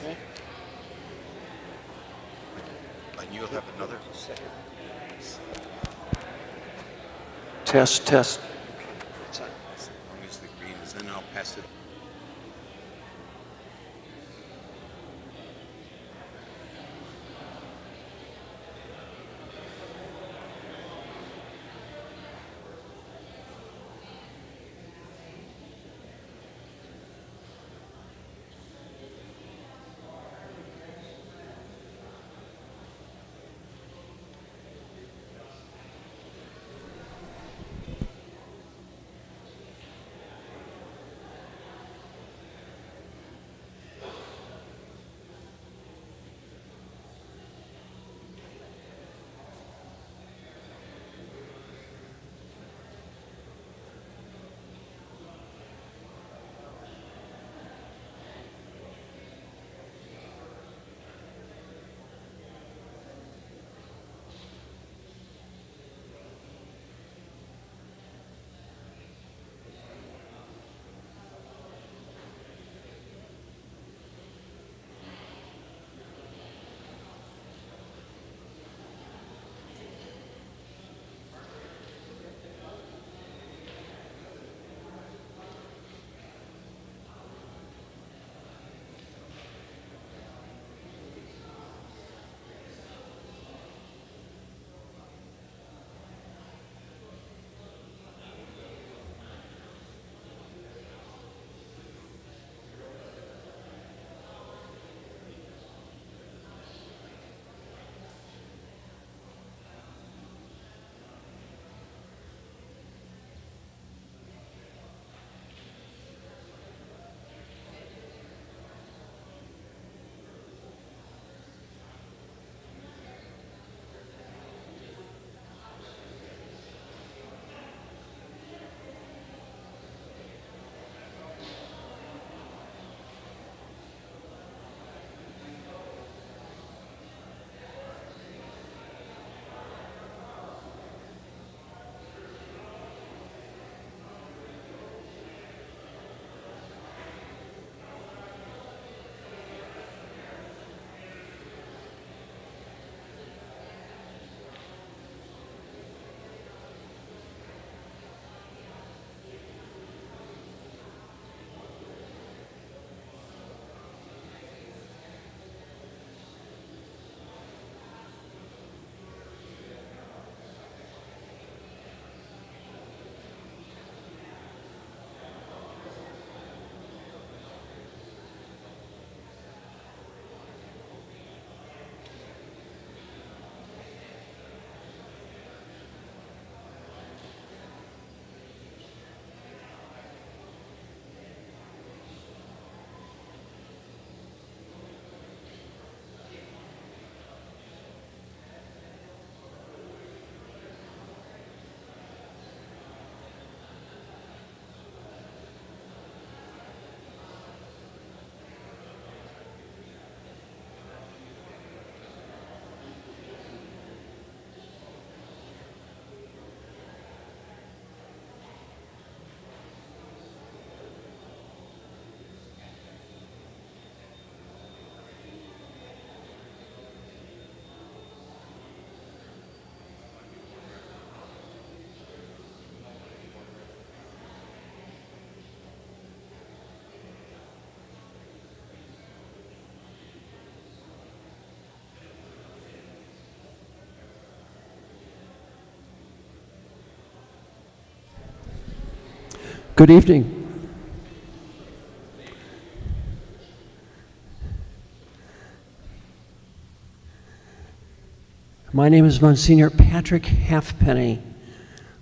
Okay. And you'll have another? Test, test. As long as the green is, then I'll pass it. Good evening. My name is Monsignor Patrick Halfpenny.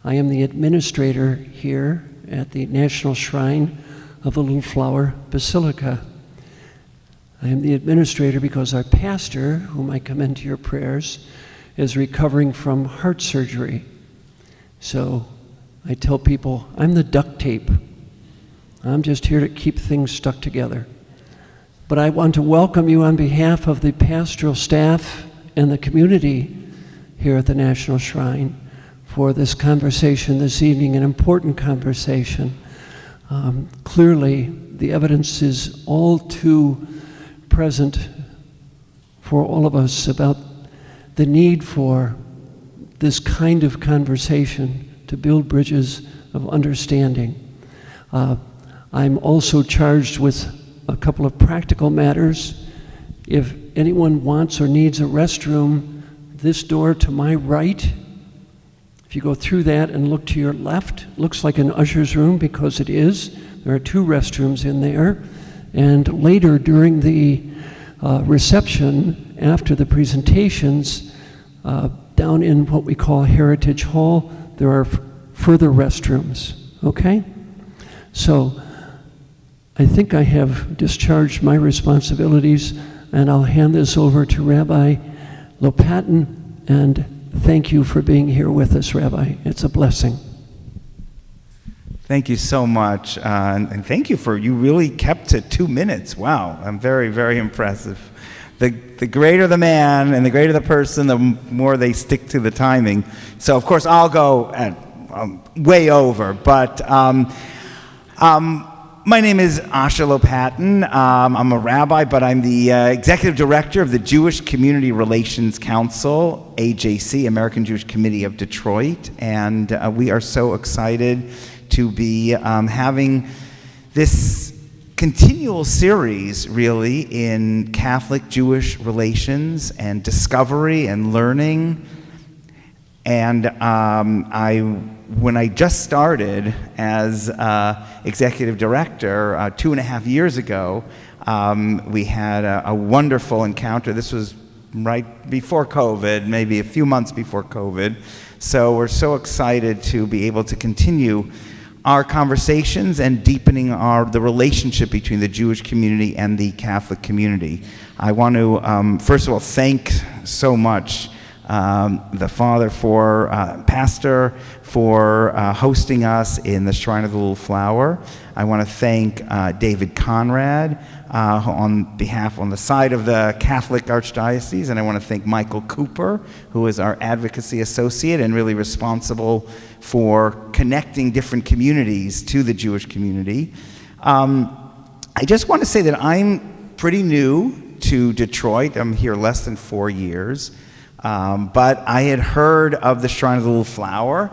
I am the administrator here at the National Shrine of the Little Flower Basilica. I am the administrator because our pastor, whom I commend to your prayers, is recovering from heart surgery. So I tell people, I'm the duct tape. I'm just here to keep things stuck together. But I want to welcome you on behalf of the pastoral staff and the community here at the National Shrine for this conversation this evening, an important conversation. Clearly, the evidence is all too present for all of us about the need for this kind of conversation to build bridges of understanding. I'm also charged with a couple of practical matters. If anyone wants or needs a restroom, this door to my right, if you go through that and look to your left, looks like an usher's room because it is. There are 2 restrooms in there. And later during the reception, after the presentations, down in what we call Heritage Hall, there are further restrooms, okay? So I think I have discharged my responsibilities, and I'll hand this over to Rabbi Lopatin, and thank you for being here with us, Rabbi. It's a blessing. Thank you so much, and thank you you really kept to 2 minutes. Wow, I'm very, very impressive. The greater the man and the greater the person, the more they stick to the timing. So of course I'll go at way over, but my name is Asher Lopatin. I'm a rabbi, but I'm the executive director of the Jewish Community Relations Council, AJC, American Jewish Committee of Detroit, and we are so excited to be having this continual series, really, in Catholic-Jewish relations and discovery and learning. And when I just started as executive director 2.5 years ago, we had a wonderful encounter. This was right before COVID, maybe a few months before COVID. So we're so excited to be able to continue our conversations and deepening the relationship between the Jewish community and the Catholic community. I want to, first of all, thank so much the Father Pastor for hosting us in the Shrine of the Little Flower. I want to thank David Conrad on the side of the Catholic Archdiocese, and I want to thank Michael Cooper, who is our advocacy associate and really responsible for connecting different communities to the Jewish community. I just want to say that I'm pretty new to Detroit. I'm here less than 4 years. But I had heard of the Shrine of the Little Flower,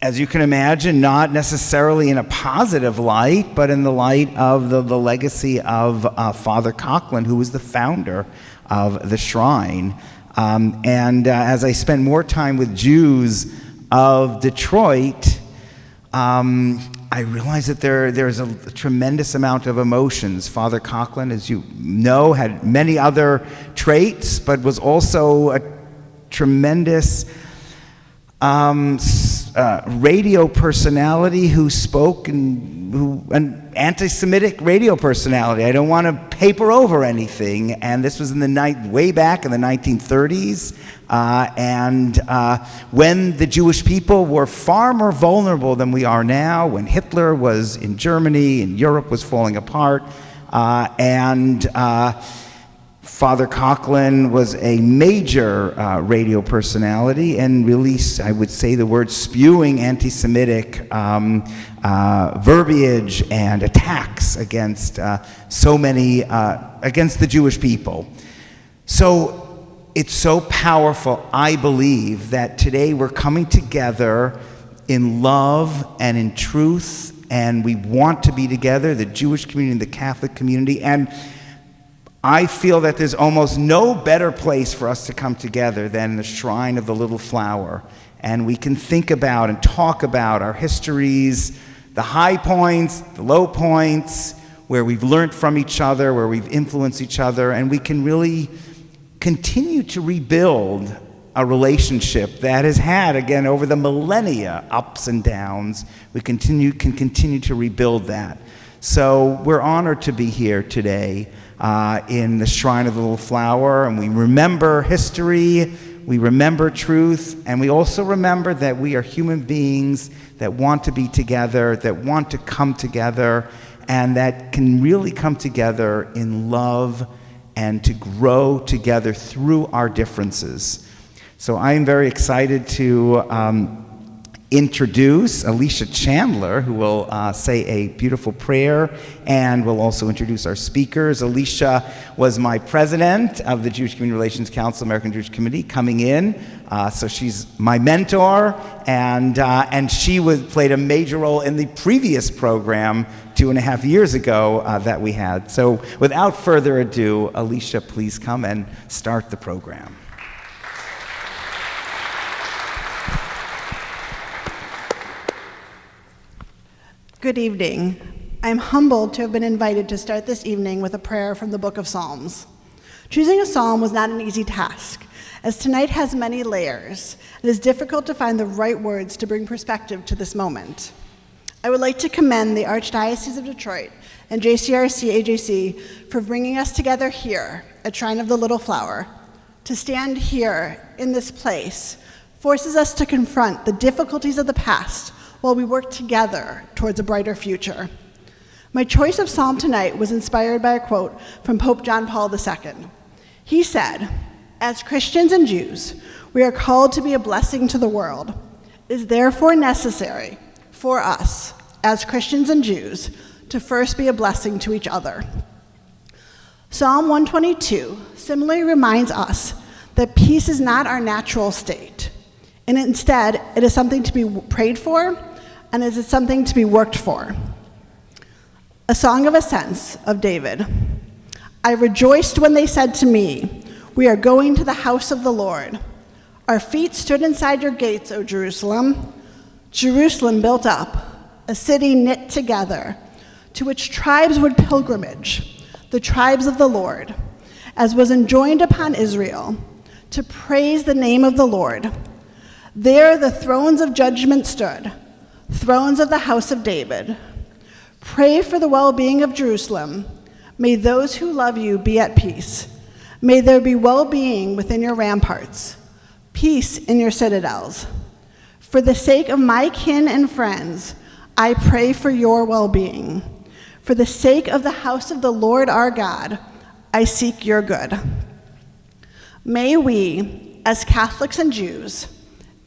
as you can imagine, not necessarily in a positive light, but in the light of the legacy of Father Coughlin, who was the founder of the shrine. As I spent more time with Jews of Detroit, I realized that there's a tremendous amount of emotions. Father Coughlin, as you know, had many other traits, but was also a tremendous radio personality who spoke an anti-Semitic radio personality. I don't want to paper over anything, and this was in way back in the 1930s, when the Jewish people were far more vulnerable than we are now, when Hitler was in Germany and Europe was falling apart, Father Coughlin was a major radio personality and really, I would say, the word spewing anti-Semitic verbiage and attacks against against the Jewish people. So it's so powerful, I believe, that today we're coming together in love and in truth, and we want to be together, the Jewish community and the Catholic community, and I feel that there's almost no better place for us to come together than the Shrine of the Little Flower. And we can think about and talk about our histories, the high points, the low points, where we've learned from each other, where we've influenced each other, and we can really continue to rebuild a relationship that has had, again, over the millennia, ups and downs. We can continue to rebuild that. So we're honored to be here today in the Shrine of the Little Flower, and we remember history, we remember truth, and we also remember that we are human beings that want to be together, that want to come together, and that can really come together in love and to grow together through our differences. So I am very excited to introduce Alicia Chandler, who will say a beautiful prayer and will also introduce our speakers. Alicia was my president of the Jewish Community Relations Council, American Jewish Committee, coming in. So she's my mentor, and she played a major role in the previous program 2.5 years ago that we had. So without further ado, Alicia, please come and start the program. Good evening. I'm humbled to have been invited to start this evening with a prayer from the book of Psalms. Choosing a psalm was not an easy task, as tonight has many layers. It is difficult to find the right words to bring perspective to this moment. I would like to commend the Archdiocese of Detroit and JCRC AJC for bringing us together here at Shrine of the Little Flower. To stand here in this place forces us to confront the difficulties of the past while we work together towards a brighter future. My choice of psalm tonight was inspired by a quote from Pope John Paul II. He said, "As Christians and Jews, we are called to be a blessing to the world. It is therefore necessary for us, as Christians and Jews, to first be a blessing to each other." Psalm 122 similarly reminds us that peace is not our natural state, and instead it is something to be prayed for, and it is something to be worked for. A song of ascents of David. I rejoiced when they said to me, "We are going to the house of the Lord." Our feet stood inside your gates, O Jerusalem. Jerusalem built up, a city knit together, to which tribes would pilgrimage, the tribes of the Lord, as was enjoined upon Israel, to praise the name of the Lord. There the thrones of judgment stood, thrones of the house of David. Pray for the well-being of Jerusalem. May those who love you be at peace. May there be well-being within your ramparts, peace in your citadels. For the sake of my kin and friends, I pray for your well-being. For the sake of the house of the Lord our God, I seek your good. May we, as Catholics and Jews,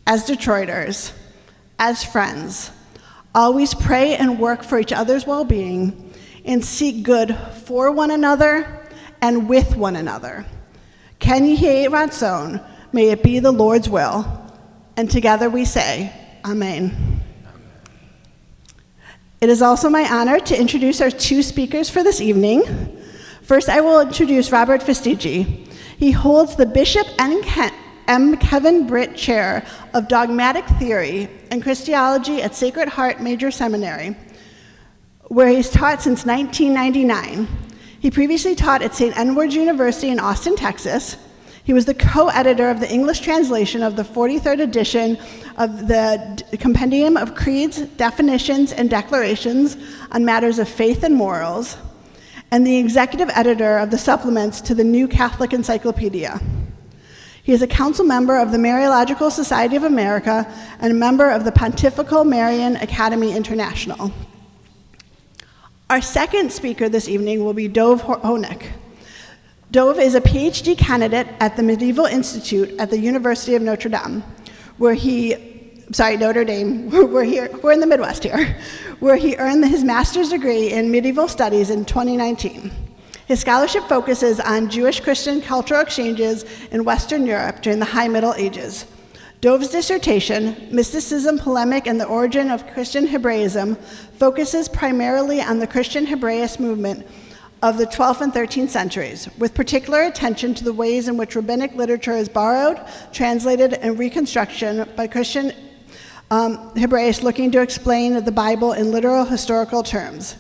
as Detroiters, as friends, always pray and work for each other's well-being and seek good for one another and with one another. Ken Yehei Ratzon, may it be the Lord's will. And together we say, Amen. It is also my honor to introduce our two speakers for this evening. First, I will introduce Robert Festigi. He holds the Bishop M. Kevin Britt Chair of Dogmatic Theory and Christology at Sacred Heart Major Seminary, where he's taught since 1999. He previously taught at St. Edward's University in Austin, Texas. He was the co-editor of the English translation of the 43rd edition of the Compendium of Creeds, Definitions, and Declarations on Matters of Faith and Morals, and the executive editor of the supplements to the New Catholic Encyclopedia. He is a council member of the Mariological Society of America and a member of the Pontifical Marian Academy International. Our second speaker this evening will be Dov Honik. Dov is a PhD candidate at the Medieval Institute at the University of Notre Dame, we're in the Midwest here, where he earned his master's degree in medieval studies in 2019. His scholarship focuses on Jewish-Christian cultural exchanges in Western Europe during the High Middle Ages. Dov's dissertation, Mysticism, Polemic, and the Origin of Christian Hebraism, focuses primarily on the Christian Hebraist movement of the 12th and 13th centuries, with particular attention to the ways in which rabbinic literature is borrowed, translated, and reconstruction by Christian Hebraists looking to explain the Bible in literal historical terms.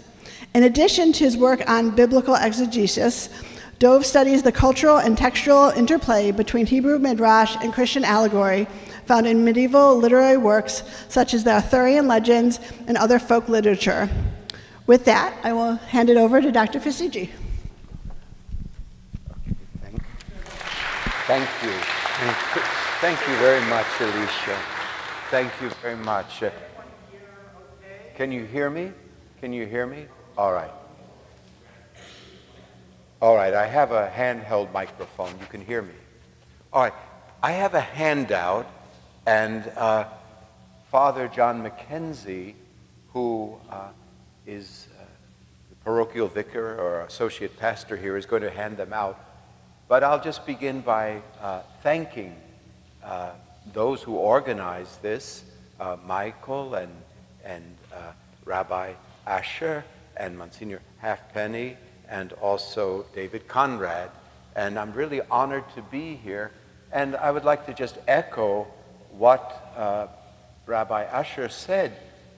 In addition to his work on biblical exegesis, Dov studies the cultural and textual interplay between Hebrew midrash and Christian allegory found in medieval literary works such as the Arthurian legends and other folk literature. With that, I will hand it over to Dr. Festigi. Thank you. Thank you very much, Alicia. Thank you very much. Can you hear me? Can you hear me? All right. All right, I have a handheld microphone. You can hear me. All right, I have a handout, and Father John Mackenzie, who is the parochial vicar or associate pastor here, is going to hand them out. But I'll just begin by thanking those who organized this, Michael and Rabbi Asher and Monsignor Halfpenny and also David Conrad. And I'm really honored to be here. And I would like to just echo what Rabbi Asher said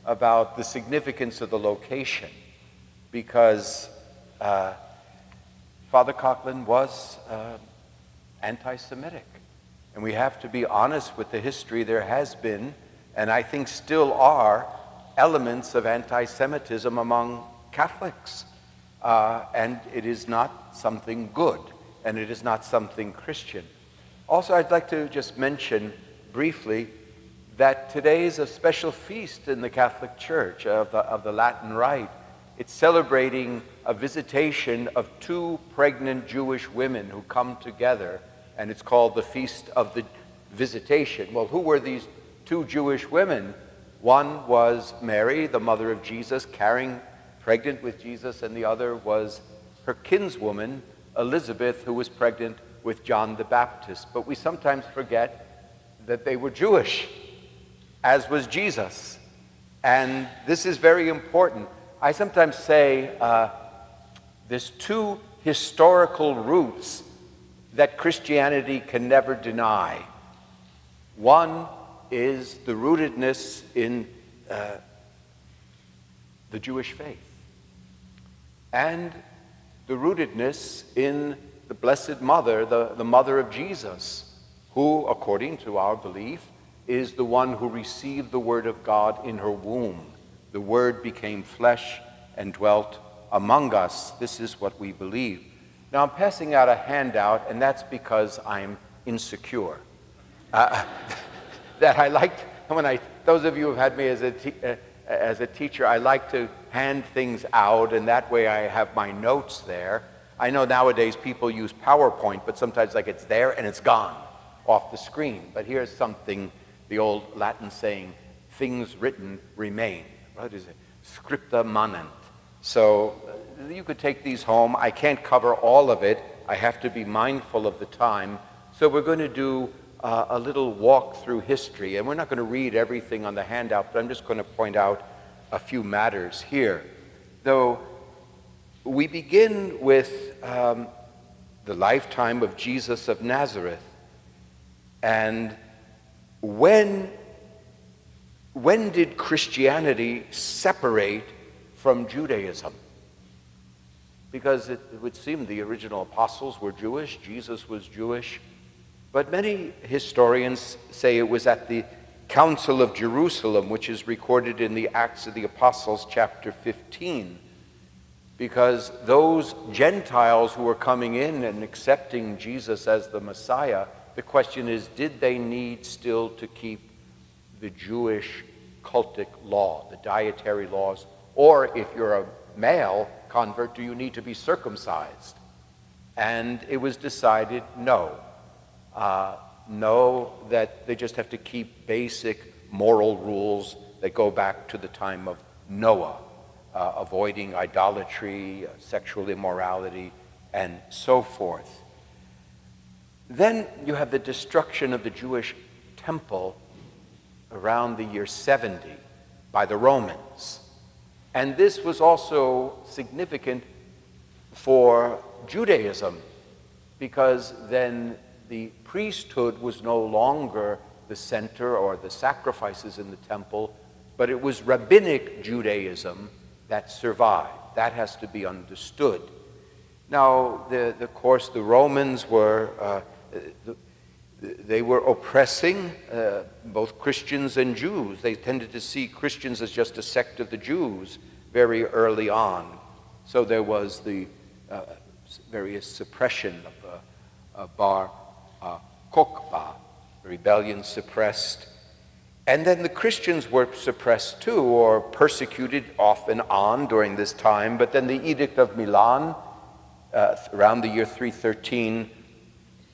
about the significance of the location, because Father Coughlin was anti-Semitic. And we have to be honest with the history. There has been, and I think still are, elements of anti-Semitism among Catholics. And it is not something good, and it is not something Christian. Also, I'd like to just mention briefly that today is a special feast in the Catholic Church of the Latin Rite. It's celebrating a visitation of two pregnant Jewish women who come together, and it's called the Feast of the Visitation. Well, who were these two Jewish women? One was Mary, the mother of Jesus, pregnant with Jesus, and the other was her kinswoman, Elizabeth, who was pregnant with John the Baptist. But we sometimes forget that they were Jewish, as was Jesus. And this is very important. I sometimes say there's two historical roots that Christianity can never deny. One is the rootedness in the Jewish faith, and the rootedness in the Blessed Mother, the mother of Jesus, who, according to our belief, is the one who received the Word of God in her womb. The Word became flesh and dwelt among us. This is what we believe. Now, I'm passing out a handout, and that's because I'm insecure. That I liked, those of you who've had me as a teacher, I like to hand things out, and that way I have my notes there. I know nowadays people use PowerPoint, but sometimes like it's there and it's gone off the screen. But here's something, the old Latin saying, things written remain. What is it? Scripta manent. So you could take these home. I can't cover all of it. I have to be mindful of the time. So we're going to do a little walk through history. And we're not going to read everything on the handout, but I'm just going to point out a few matters here. Though we begin with the lifetime of Jesus of Nazareth. And when did Christianity separate from Judaism? Because it would seem the original apostles were Jewish, Jesus was Jewish, but many historians say it was at the Council of Jerusalem, which is recorded in the Acts of the Apostles, chapter 15, because those Gentiles who were coming in and accepting Jesus as the Messiah, the question is, did they need still to keep the Jewish cultic law, the dietary laws? Or if you're a male convert, do you need to be circumcised? And it was decided no. No, that they just have to keep basic moral rules that go back to the time of Noah, avoiding idolatry, sexual immorality, and so forth. Then you have the destruction of the Jewish temple around the year 70 by the Romans. And this was also significant for Judaism, because then the priesthood was no longer the center or the sacrifices in the temple, but it was rabbinic Judaism that survived. That has to be understood. Now, of course, the Romans were they were oppressing both Christians and Jews. They tended to see Christians as just a sect of the Jews very early on. So there was the various suppression of Bar Kokhba, rebellion suppressed. And then the Christians were suppressed too, or persecuted off and on during this time. But then the Edict of Milan, around the year 313,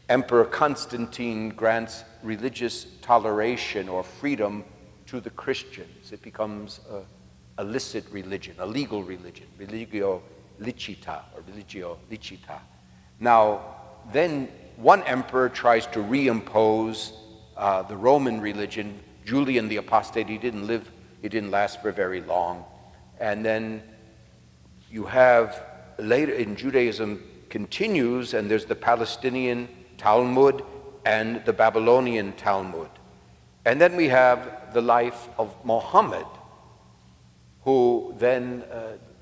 Emperor Constantine grants religious toleration or freedom to the Christians. It becomes a licit religion, a legal religion, religio licita or religio licita. Now, then one emperor tries to reimpose the Roman religion. Julian the Apostate, he didn't last for very long. And then you have later in Judaism continues, and there's the Palestinian Talmud and the Babylonian Talmud. And then we have the life of Muhammad, who then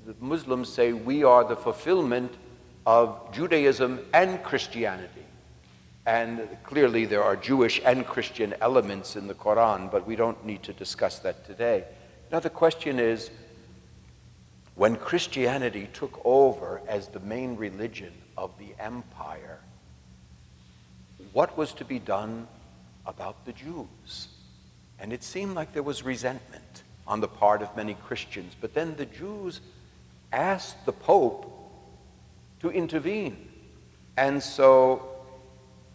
the Muslims say we are the fulfillment of Judaism and Christianity. And clearly there are Jewish and Christian elements in the Quran, but we don't need to discuss that today. Now the question is, when Christianity took over as the main religion of the empire, what was to be done about the Jews? And it seemed like there was resentment on the part of many Christians. But then the Jews asked the Pope to intervene. And so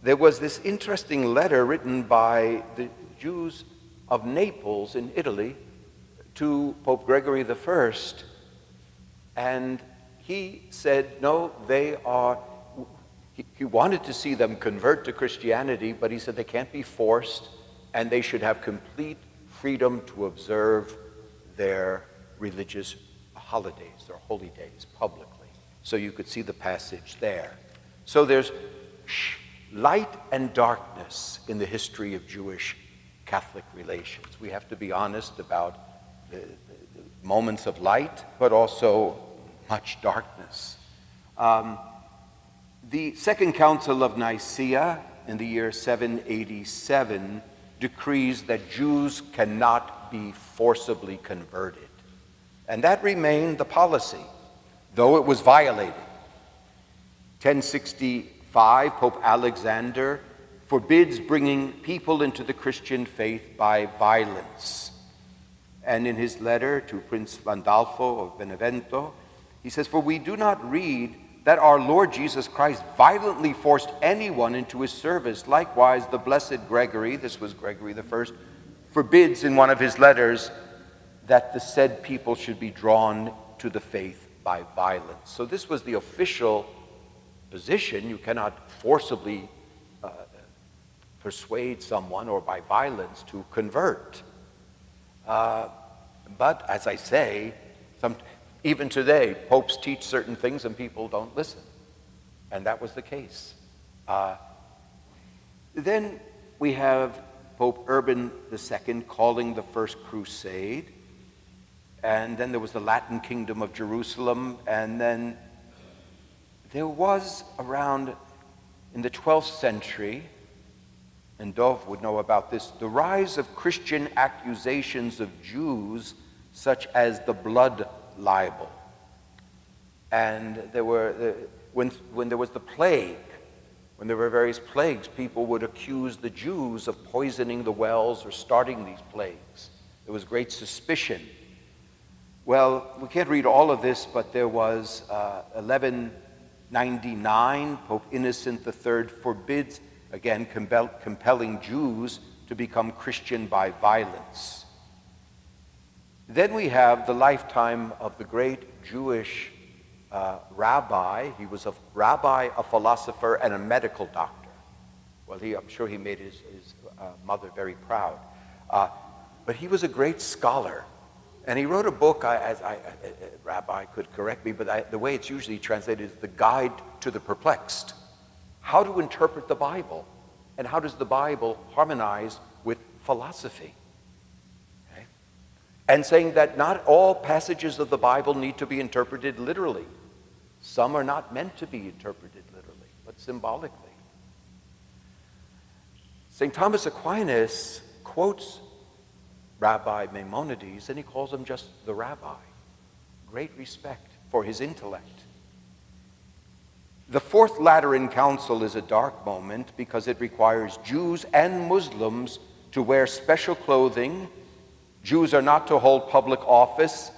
there was this interesting letter written by the Jews of Naples in Italy to Pope Gregory I. And he said, no, he wanted to see them convert to Christianity, but he said they can't be forced, and they should have complete freedom to observe their religious holidays, their holy days, publicly. So you could see the passage there. So there's light and darkness in the history of Jewish-Catholic relations. We have to be honest about the moments of light, but also much darkness. The Second Council of Nicaea in the year 787 decrees that Jews cannot be forcibly converted. And that remained the policy, though it was violated. 1065, Pope Alexander forbids bringing people into the Christian faith by violence. And in his letter to Prince Landolfo of Benevento, he says, "For we do not read that our Lord Jesus Christ violently forced anyone into his service. Likewise, the blessed Gregory," this was Gregory I, "forbids in one of his letters that the said people should be drawn to the faith by violence." So this was the official position. You cannot forcibly persuade someone or by violence to convert. But as I say, even today, popes teach certain things and people don't listen. And that was the case. Then we have Pope Urban II calling the First Crusade. And then there was the Latin Kingdom of Jerusalem. And then there was around, in the 12th century, and Dov would know about this, the rise of Christian accusations of Jews, such as the blood libel. And there were, when there was the plague, when there were various plagues, people would accuse the Jews of poisoning the wells or starting these plagues. There was great suspicion. Well, we can't read all of this, but there was 1199, Pope Innocent III forbids, again, compelling Jews to become Christian by violence. Then we have the lifetime of the great Jewish rabbi. He was a rabbi, a philosopher, and a medical doctor. Well, I'm sure he made his mother very proud. But he was a great scholar. And he wrote a book, Rabbi could correct me, but the way it's usually translated is The Guide to the Perplexed. How to interpret the Bible, and how does the Bible harmonize with philosophy? Okay? And saying that not all passages of the Bible need to be interpreted literally. Some are not meant to be interpreted literally, but symbolically. St. Thomas Aquinas quotes Rabbi Maimonides, and he calls him just the rabbi. Great respect for his intellect. The Fourth Lateran Council is a dark moment because it requires Jews and Muslims to wear special clothing. Jews are not to hold public office,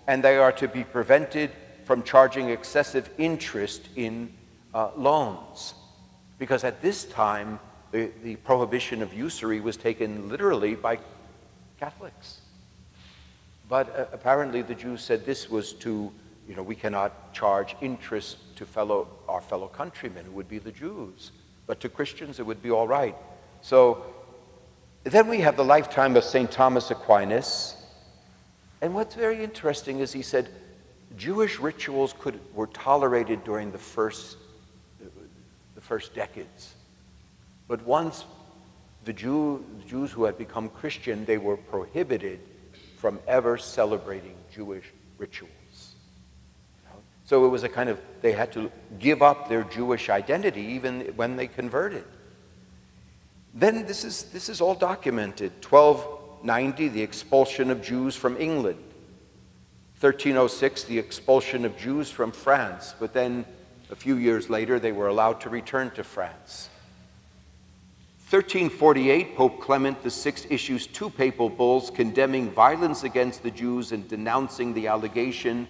and they are to be prevented from charging excessive interest in loans. Because at this time, the prohibition of usury was taken literally by Catholics. But apparently the Jews said this was too, we cannot charge interest to our fellow countrymen, who would be the Jews. But to Christians, it would be all right. So then we have the lifetime of St. Thomas Aquinas. And what's very interesting is he said Jewish rituals were tolerated during the first decades. But once the Jews who had become Christian, they were prohibited from ever celebrating Jewish rituals. So it was a kind of, they had to give up their Jewish identity even when they converted. Then this is all documented. 1290, the expulsion of Jews from England. 1306, the expulsion of Jews from France. But then a few years later, they were allowed to return to France. 1348, Pope Clement VI issues 2 papal bulls condemning violence against the Jews and denouncing the allegation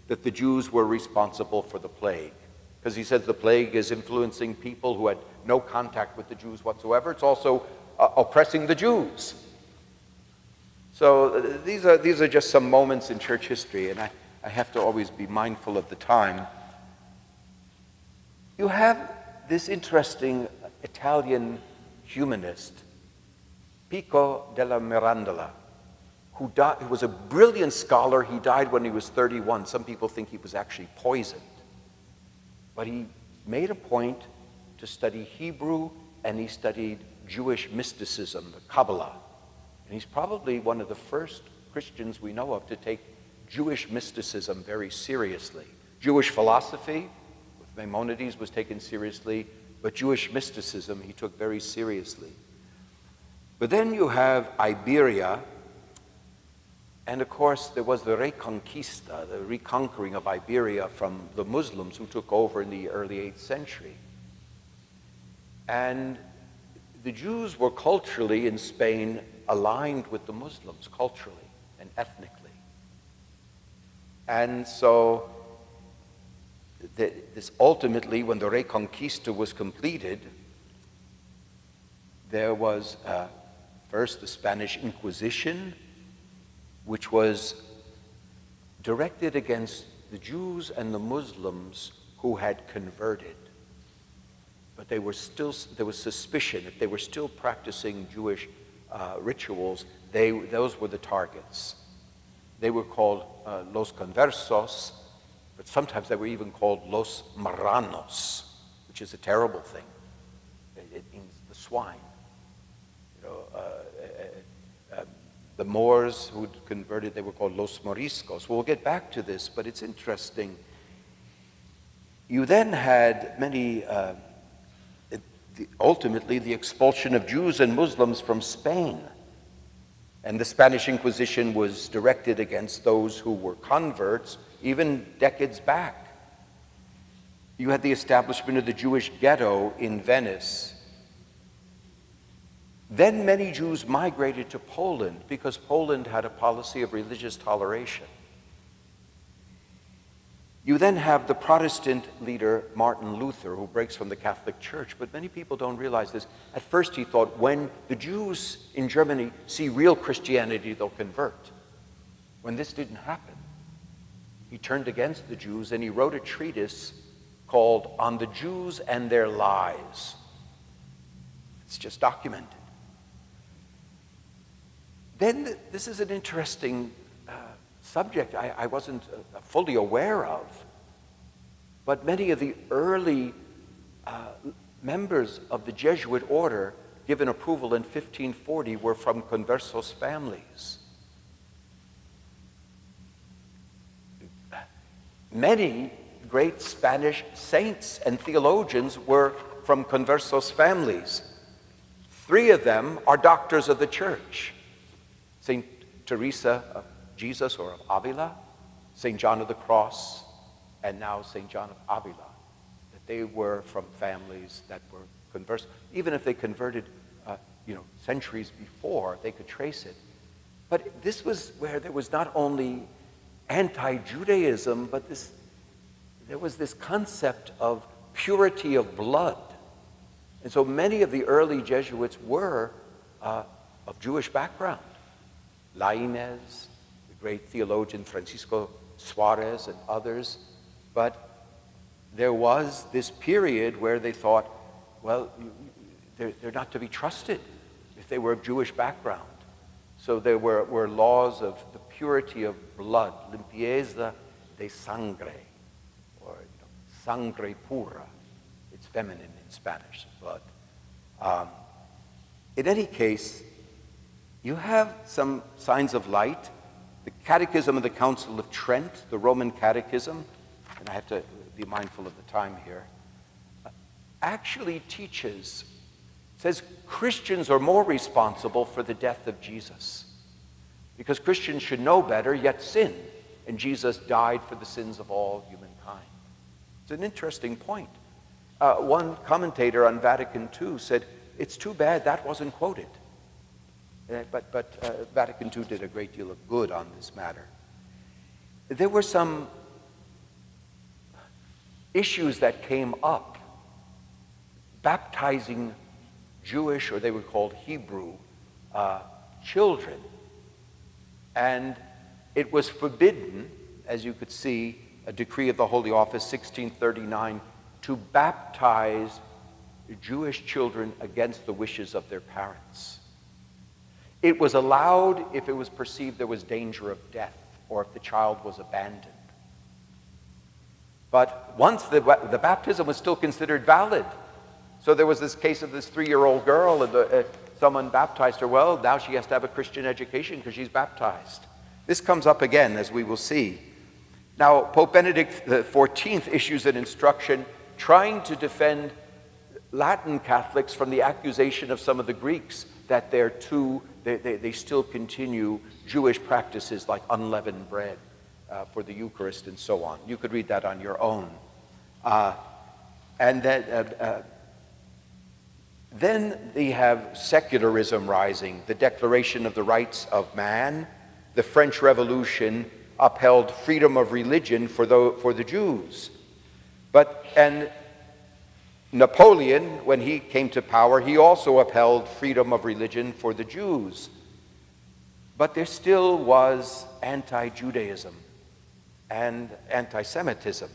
that the Jews were responsible for the plague. Because he says the plague is influencing people who had no contact with the Jews whatsoever. It's also oppressing the Jews. So these are just some moments in church history, and I have to always be mindful of the time. You have this interesting Italian humanist, Pico della Mirandola, who was a brilliant scholar. He died when he was 31. Some people think he was actually poisoned. But he made a point to study Hebrew, and he studied Jewish mysticism, the Kabbalah. And he's probably one of the first Christians we know of to take Jewish mysticism very seriously. Jewish philosophy, with Maimonides, was taken seriously, but Jewish mysticism he took very seriously. But then you have Iberia, and of course there was the Reconquista, the reconquering of Iberia from the Muslims who took over in the early 8th century. And the Jews were culturally in Spain aligned with the Muslims culturally and ethnically. And so this ultimately, when the Reconquista was completed, there was first the Spanish Inquisition, which was directed against the Jews and the Muslims who had converted. But there was suspicion. If they were still practicing Jewish rituals, those were the targets. They were called los conversos, but sometimes they were even called los marranos, which is a terrible thing. It means the swine. The Moors who converted, they were called los moriscos. We'll get back to this, but it's interesting. You then had many, ultimately the expulsion of Jews and Muslims from Spain. And the Spanish Inquisition was directed against those who were converts, even decades back. You had the establishment of the Jewish ghetto in Venice. Then many Jews migrated to Poland because Poland had a policy of religious toleration. You then have the Protestant leader, Martin Luther, who breaks from the Catholic Church, but many people don't realize this. At first he thought when the Jews in Germany see real Christianity, they'll convert. When this didn't happen, he turned against the Jews and he wrote a treatise called On the Jews and Their Lies. It's just documented. Then this is an interesting subject I wasn't fully aware of. But many of the early members of the Jesuit order given approval in 1540 were from conversos families. Many great Spanish saints and theologians were from conversos families. 3 of them are doctors of the church. St. Teresa of Jesus or of Avila, St. John of the Cross, and now St. John of Avila. That they were from families that were converse. Even if they converted, centuries before, they could trace it. But this was where there was not only anti-Judaism, but there was this concept of purity of blood. And so many of the early Jesuits were of Jewish background. Lainez, the great theologian Francisco Suarez, and others. But there was this period where they thought, well, they're not to be trusted if they were of Jewish background. So there were laws of the purity of blood, limpieza de sangre, or sangre pura. It's feminine in Spanish, blood. In any case, you have some signs of light. The Catechism of the Council of Trent, the Roman Catechism, and I have to be mindful of the time here, actually teaches, says Christians are more responsible for the death of Jesus because Christians should know better yet sin, and Jesus died for the sins of all humankind. It's an interesting point. One commentator on Vatican II said, it's too bad that wasn't quoted. But Vatican II did a great deal of good on this matter. There were some issues that came up baptizing Jewish, or they were called Hebrew, children. And it was forbidden, as you could see, a decree of the Holy Office, 1639, to baptize Jewish children against the wishes of their parents. It was allowed if it was perceived there was danger of death or if the child was abandoned. But once the baptism was still considered valid. So there was this case of this 3-year-old girl, and someone baptized her. Well, now she has to have a Christian education because she's baptized. This comes up again, as we will see. Now, Pope Benedict XIV issues an instruction trying to defend Latin Catholics from the accusation of some of the Greeks that they still continue Jewish practices like unleavened bread for the Eucharist and so on. You could read that on your own. And then they have secularism rising, the Declaration of the Rights of Man. The French Revolution upheld freedom of religion for the Jews. And Napoleon, when he came to power, he also upheld freedom of religion for the Jews. But there still was anti-Judaism and anti-Semitism.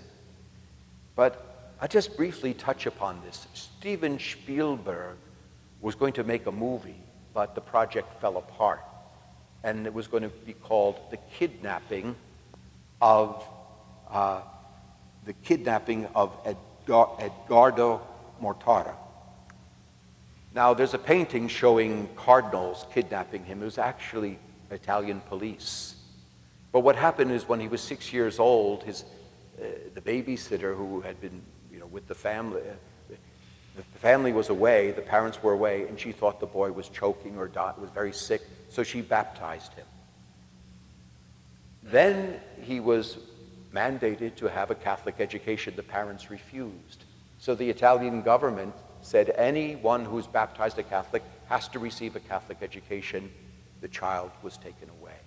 But I'll just briefly touch upon this. Steven Spielberg was going to make a movie, but the project fell apart. And it was going to be called The Kidnapping of Edgardo Mortara. Now, there's a painting showing cardinals kidnapping him. It was actually Italian police. But what happened is when he was 6 years old, the babysitter who had been with the family was away, the parents were away, and she thought the boy was choking or was very sick, so she baptized him. Then he was mandated to have a Catholic education. The parents refused. So the Italian government said anyone who's baptized a Catholic has to receive a Catholic education. The child was taken away.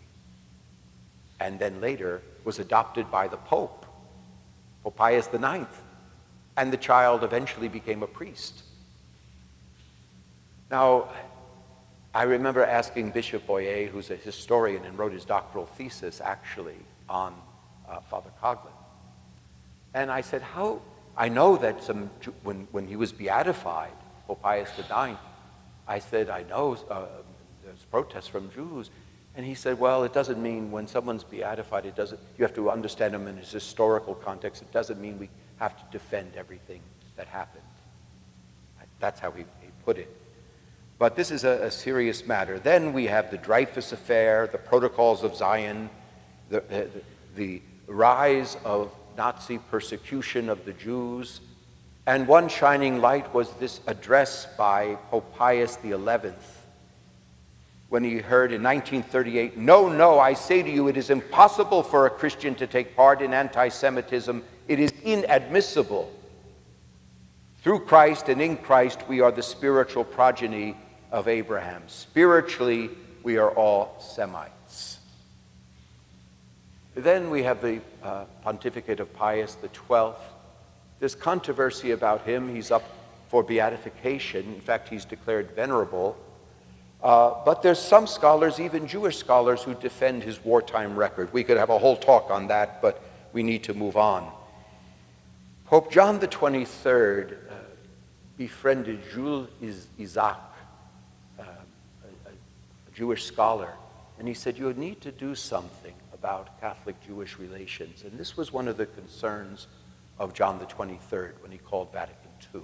And then later was adopted by the Pope, Pope Pius IX. And the child eventually became a priest. Now, I remember asking Bishop Boyer, who's a historian and wrote his doctoral thesis actually on Father Coughlin. And I said, I know that when he was beatified, Pope Pius IX, I said, I know there's protests from Jews. And he said, well, it doesn't mean when someone's beatified, you have to understand him in his historical context. It doesn't mean we have to defend everything that happened. That's how he put it. But this is a serious matter. Then we have the Dreyfus Affair, the Protocols of Zion, the rise of Nazi persecution of the Jews. And one shining light was this address by Pope Pius XI, when he heard in 1938, no, I say to you, it is impossible for a Christian to take part in anti-Semitism. It is inadmissible. Through Christ and in Christ, we are the spiritual progeny of Abraham. Spiritually, we are all Semites. Then we have the pontificate of Pius XII. There's controversy about him. He's up for beatification. In fact, he's declared venerable. But there's some scholars, even Jewish scholars, who defend his wartime record. We could have a whole talk on that, but we need to move on. Pope John the 23rd befriended Jules Isaac, a Jewish scholar, and he said, you need to do something about Catholic-Jewish relations. And this was one of the concerns of John the 23rd when he called Vatican II.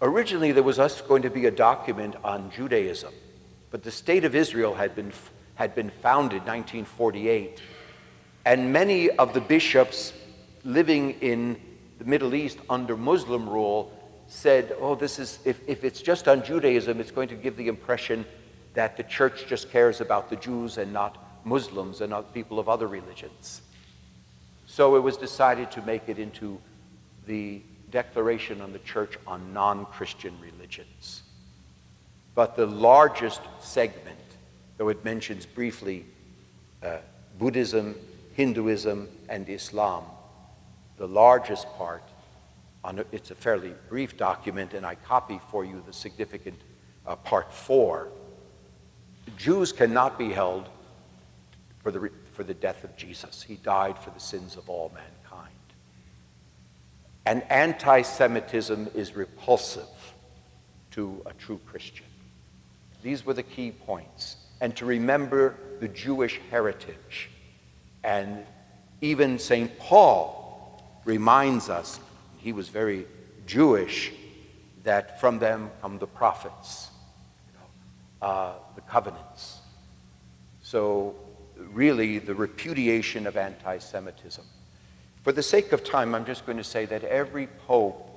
Originally, there was going to be a document on Judaism, but the State of Israel had been founded in 1948, and many of the bishops living in the Middle East under Muslim rule said, oh, this is, if it's just on Judaism, it's going to give the impression that the church just cares about the Jews and not Muslims and not people of other religions. So it was decided to make it into the Declaration on the Church on non-Christian religions. But the largest segment, though it mentions briefly Buddhism, Hinduism, and Islam, the largest part, it's a fairly brief document, and I copy for you the significant part 4. Jews cannot be held for the death of Jesus. He died for the sins of all mankind. And anti-Semitism is repulsive to a true Christian. These were the key points. And to remember the Jewish heritage. And even St. Paul reminds us, he was very Jewish, that from them come the prophets, the covenants. So really the repudiation of anti-Semitism. For the sake of time, I'm just going to say that every pope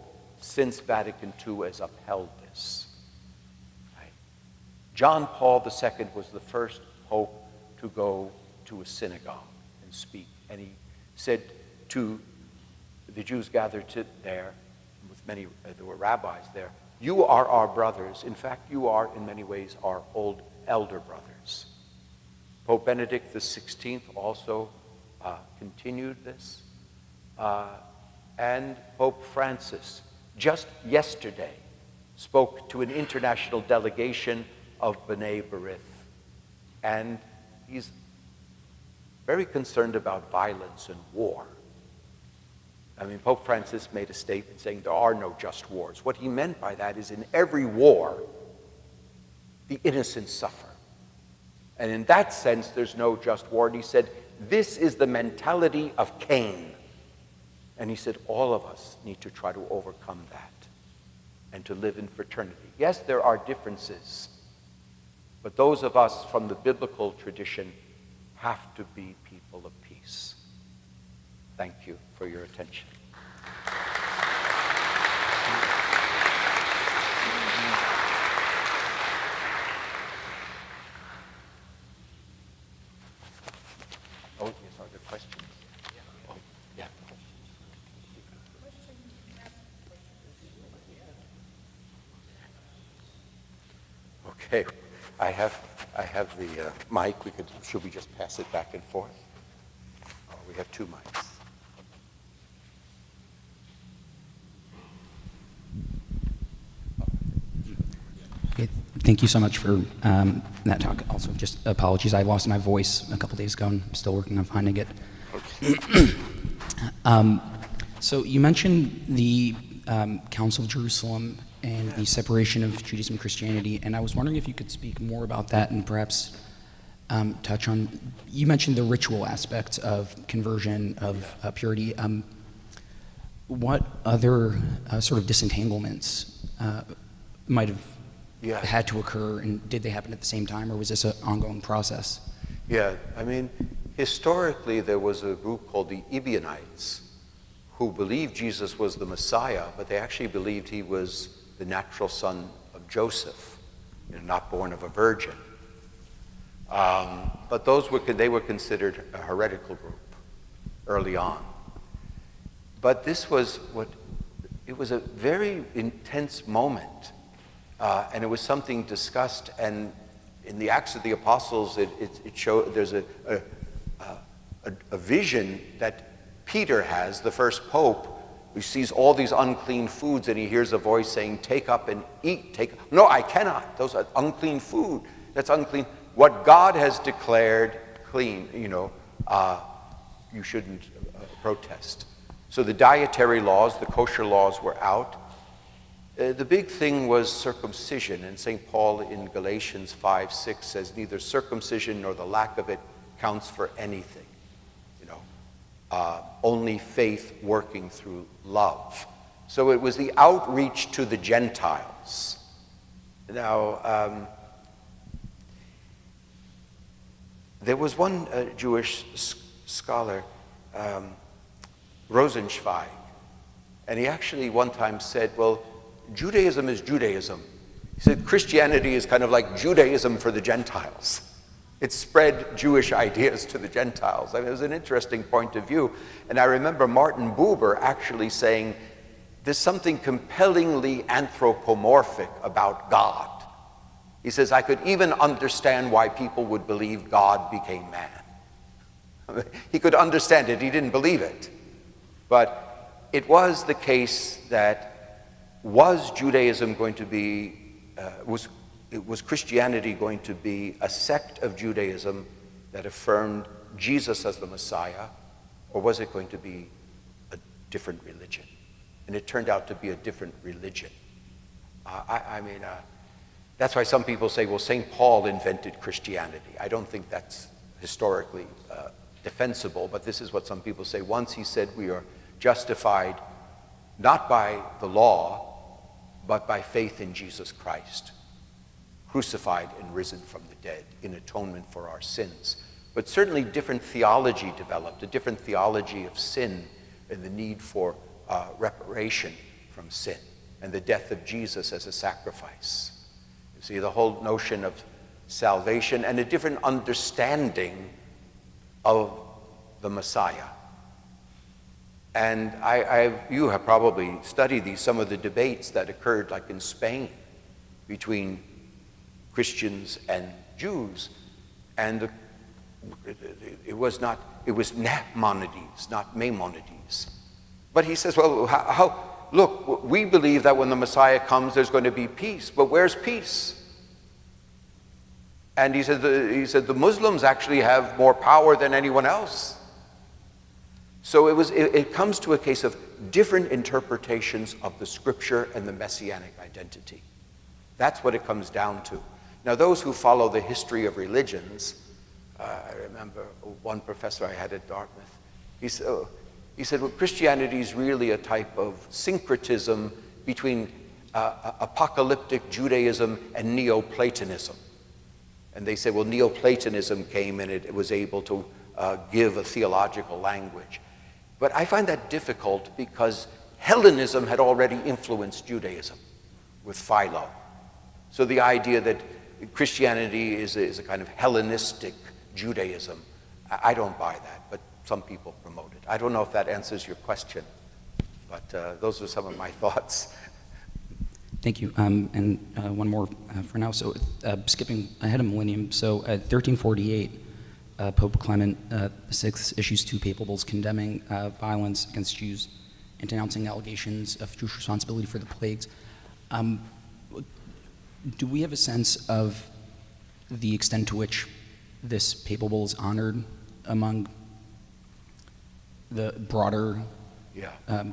since Vatican II has upheld this. Right? John Paul II was the first pope to go to a synagogue and speak. And he said to the Jews gathered there, with many, there were rabbis there, you are our brothers. In fact, you are, in many ways, our elder brothers. Pope Benedict XVI also continued this. And Pope Francis, just yesterday, spoke to an international delegation of B'nai B'rith. And he's very concerned about violence and war. I mean, Pope Francis made a statement saying there are no just wars. What he meant by that is in every war, the innocent suffer. And in that sense, there's no just war. And he said, this is the mentality of Cain. And he said, all of us need to try to overcome that and to live in fraternity. Yes, there are differences, but those of us from the biblical tradition have to be people of peace. Thank you for your attention. Oh, yes, are there questions? Oh, yeah. Okay, I have the mic. Should we just pass it back and forth? Oh, we have 2 mics. Okay, thank you so much for that talk. Also, just apologies, I lost my voice a couple days ago and I'm still working on finding it. Okay. So you mentioned the Council of Jerusalem and the separation of Judaism and Christianity, and I was wondering if you could speak more about that and perhaps touch on, you mentioned the ritual aspect of conversion, of purity. What other sort of disentanglements might have had to occur, and did they happen at the same time, or was this an ongoing process? Yeah, I mean, historically there was a group called the Ebionites who believed Jesus was the Messiah, but they actually believed he was the natural son of Joseph, not born of a virgin. But they were considered a heretical group early on. But this was it was a very intense moment, and it was something discussed. And in the Acts of the Apostles, it showed there's a vision that Peter has, the first pope, He sees all these unclean foods and he hears a voice saying, take up and eat. No, I cannot. Those are unclean food. That's unclean. What God has declared clean, you shouldn't protest. So the dietary laws, the kosher laws were out. The big thing was circumcision, and St. Paul in Galatians 5:6 says, neither circumcision nor the lack of it counts for anything. Only faith working through love. So it was the outreach to the Gentiles. Now, there was one Jewish scholar, Rosenzweig, and he actually one time said, well, Judaism is Judaism. He said Christianity is kind of like Judaism for the Gentiles. It spread Jewish ideas to the Gentiles. I mean, it was an interesting point of view. And I remember Martin Buber actually saying, there's something compellingly anthropomorphic about God. He says, I could even understand why people would believe God became man. He could understand it. He didn't believe it. But it was the case that was Judaism going to be, was Christianity going to be a sect of Judaism that affirmed Jesus as the Messiah, or was it going to be a different religion? And it turned out to be a different religion. That's why some people say, well, St. Paul invented Christianity. I don't think that's historically defensible, but this is what some people say. Once he said we are justified not by the law, but by faith in Jesus Christ, crucified and risen from the dead in atonement for our sins. But certainly different theology developed, a different theology of sin and the need for reparation from sin and the death of Jesus as a sacrifice. You see, the whole notion of salvation and a different understanding of the Messiah. And you have probably studied these, some of the debates that occurred like in Spain between Christians and Jews, and it was Nachmanides, not Maimonides. But he says, well, look, we believe that when the Messiah comes, there's going to be peace, but where's peace? And he said the Muslims actually have more power than anyone else. So it comes to a case of different interpretations of the scripture and the messianic identity. That's what it comes down to. Now, those who follow the history of religions, I remember one professor I had at Dartmouth, he said, well, Christianity is really a type of syncretism between apocalyptic Judaism and Neoplatonism. And they said, well, Neoplatonism came and it was able to give a theological language. But I find that difficult because Hellenism had already influenced Judaism with Philo. So the idea that Christianity is a kind of Hellenistic Judaism, I don't buy that, but some people promote it. I don't know if that answers your question, but those are some of my thoughts. Thank you. And one more for now. So skipping ahead a millennium, so 1348, Pope Clement VI issues 2 papal bulls condemning violence against Jews and denouncing allegations of Jewish responsibility for the plagues. Do we have a sense of the extent to which this papal bull is honored among the broader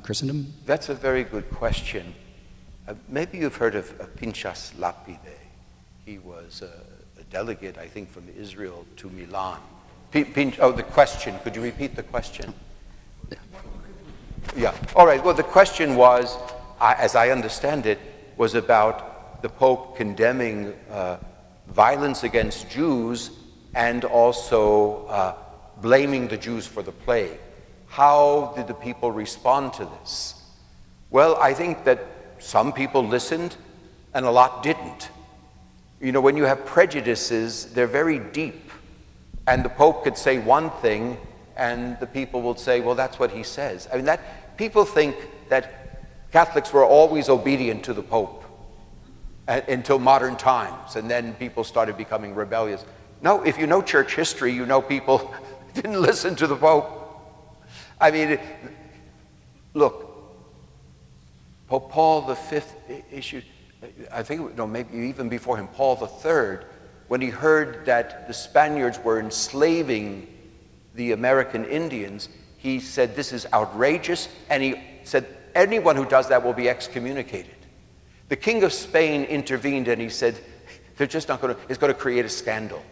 Christendom? That's a very good question. Maybe you've heard of Pinchas Lapide. He was a delegate, I think, from Israel to Milan. The question. Could you repeat the question? Yeah. All right. Well, the question was, as I understand it, was about the Pope condemning violence against Jews and also blaming the Jews for the plague. How did the people respond to this? Well, I think that some people listened and a lot didn't. You know, when you have prejudices, they're very deep. And the Pope could say one thing and the people will say, well, that's what he says. I mean, people think that Catholics were always obedient to the Pope until modern times, and then people started becoming rebellious. No, if you know church history, you know people didn't listen to the Pope. I mean, look, Pope Paul V issued, I think, no, maybe even before him, Paul III, when he heard that the Spaniards were enslaving the American Indians, he said, this is outrageous, and he said, anyone who does that will be excommunicated. The King of Spain intervened and he said, they're just not going to, it's going to create a scandal.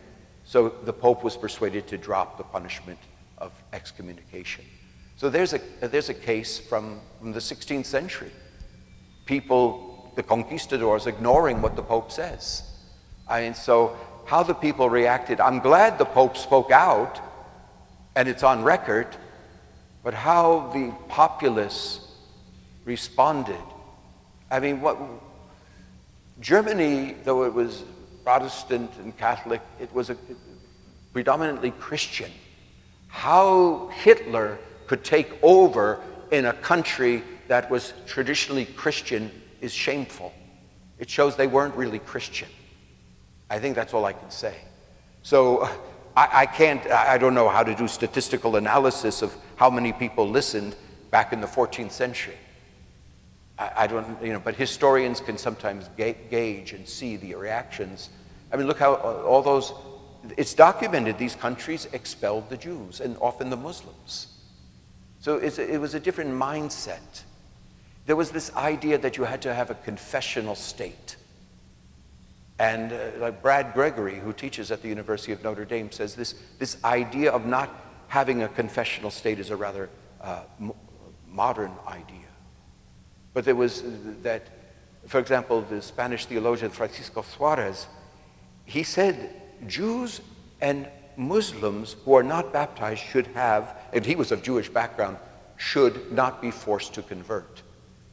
So the Pope was persuaded to drop the punishment of excommunication. So there's a case from the 16th century. People, the conquistadors, ignoring what the Pope says. I mean, so how the people reacted, I'm glad the Pope spoke out, and it's on record, but how the populace responded. I mean, Germany, though it was Protestant and Catholic, it was predominantly Christian. How Hitler could take over in a country that was traditionally Christian is shameful. It shows they weren't really Christian. I think that's all I can say. So I don't know how to do statistical analysis of how many people listened back in the 14th century. I don't, but historians can sometimes gauge and see the reactions. I mean, look how all those, it's documented these countries expelled the Jews and often the Muslims. So it was a different mindset. There was this idea that you had to have a confessional state. And like Brad Gregory, who teaches at the University of Notre Dame, says this idea of not having a confessional state is a rather modern idea. But there was that, for example, the Spanish theologian Francisco Suarez, he said Jews and Muslims who are not baptized should have, and he was of Jewish background, should not be forced to convert.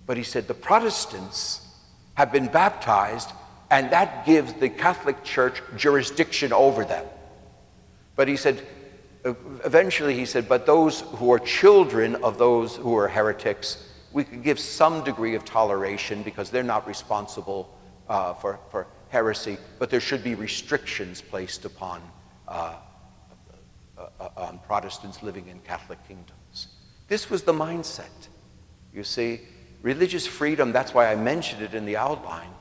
But he said the Protestants have been baptized, and that gives the Catholic Church jurisdiction over them. But he said, eventually he said, but those who are children of those who are heretics, we could give some degree of toleration because they're not responsible for heresy, but there should be restrictions placed upon on Protestants living in Catholic kingdoms. This was the mindset. You see, religious freedom, that's why I mentioned it in the outline.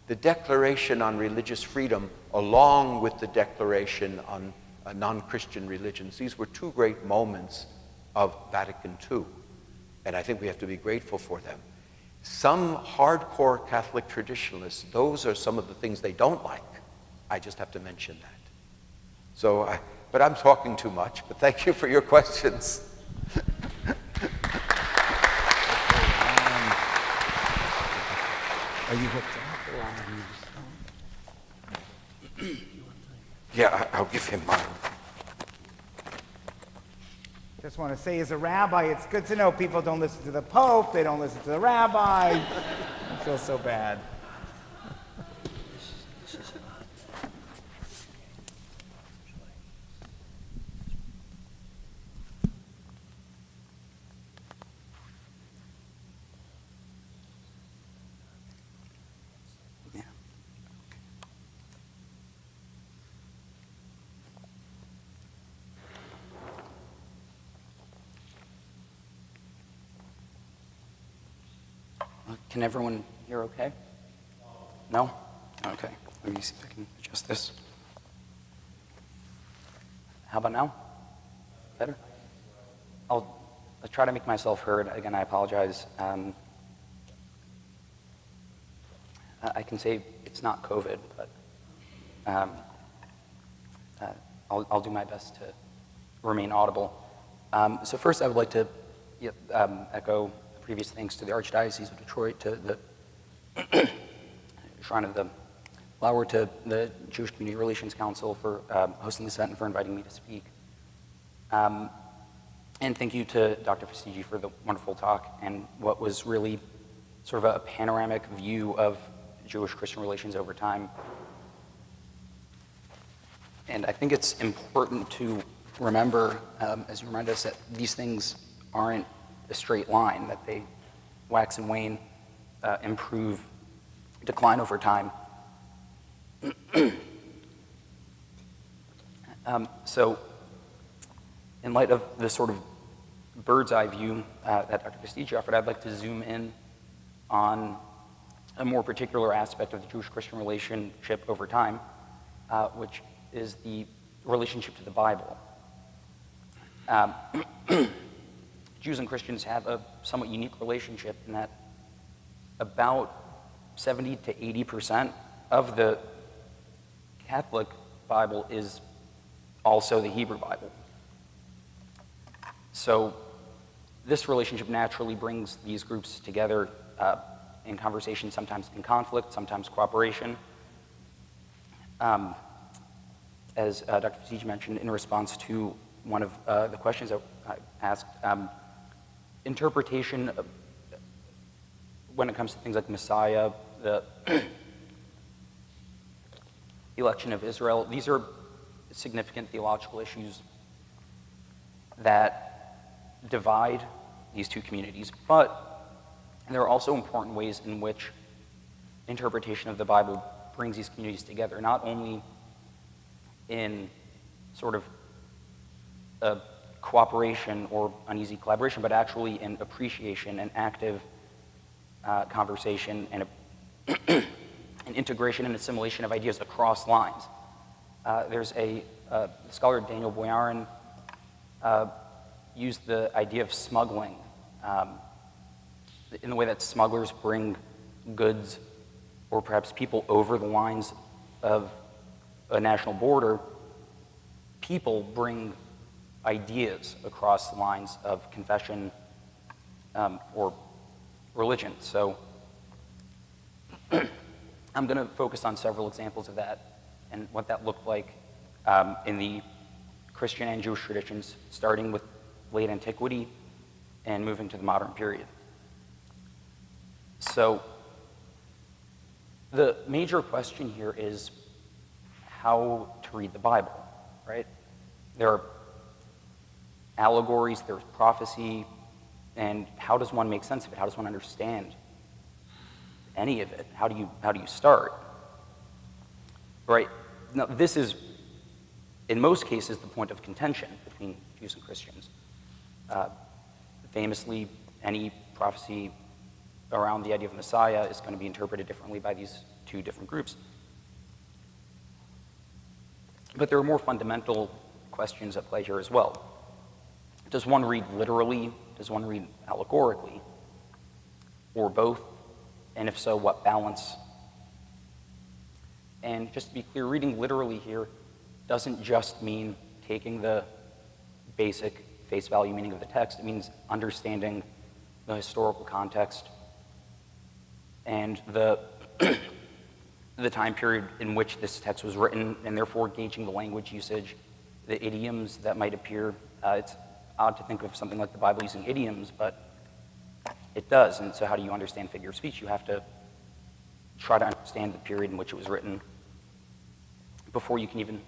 The Declaration on Religious Freedom, along with the Declaration on non-Christian religions, these were two great moments of Vatican II. And I think we have to be grateful for them. Some hardcore Catholic traditionalists, those are some of the things they don't like. I just have to mention that. So, but I'm talking too much, but thank you for your questions. Are you hooked up? Yeah, I'll give him mine. Just want to say, as a rabbi, it's good to know people don't listen to the Pope, they don't listen to the rabbi. I feel so bad. Yeah. Can everyone hear okay? No? Okay. Let me see if I can adjust this. How about now? Better? I'll try to make myself heard. Again, I apologize. I can say it's not COVID, but I'll do my best to remain audible. So first, I would like to echo previous thanks to the Archdiocese of Detroit, to the Shrine of the Flower, to the Jewish Community Relations Council for hosting this event and for inviting me to speak. And thank you to Dr. Fastigi for the wonderful talk and what was really sort of a panoramic view of Jewish-Christian relations over time. And I think it's important to remember, as you remind us, that these things aren't a straight line, that they wax and wane, improve, decline over time. So in light of the sort of bird's eye view that Dr. Fastigi offered, I'd like to zoom in on a more particular aspect of the Jewish-Christian relationship over time, which is the relationship to the Bible. Jews and Christians have a somewhat unique relationship in that about 70 to 80% of the Catholic Bible is also the Hebrew Bible. So this relationship naturally brings these groups together in conversation, sometimes in conflict, sometimes cooperation. As Dr. Fasij mentioned in response to one of the questions that I asked, interpretation when it comes to things like Messiah, the election of Israel, these are significant theological issues that divide these two communities, but there are also important ways in which interpretation of the Bible brings these communities together, not only in sort of a cooperation or uneasy collaboration, but actually in appreciation and active conversation and an integration and assimilation of ideas across lines. There's a scholar, Daniel Boyarin, used the idea of smuggling in the way that smugglers bring goods or perhaps people over the lines of a national border. People bring ideas across the lines of confession or religion. So I'm going to focus on several examples of that and what that looked like in the Christian and Jewish traditions, starting with late antiquity and moving to the modern period. So the major question here is how to read the Bible, right? There are allegories, there's prophecy, and how does one make sense of it? How does one understand any of it? How do you start? Right? Now, this is, in most cases, the point of contention between Jews and Christians. Famously, any prophecy around the idea of Messiah is going to be interpreted differently by these two different groups. But there are more fundamental questions at play here as well. Does one read literally? Does one read allegorically? Or both? And if so, what balance? And just to be clear, reading literally here doesn't just mean taking the basic face value meaning of the text. It means understanding the historical context and the time period in which this text was written, and therefore gauging the language usage, the idioms that might appear. It's odd to think of something like the Bible using idioms, but it does. And so how do you understand figure of speech? You have to try to understand the period in which it was written before you can even...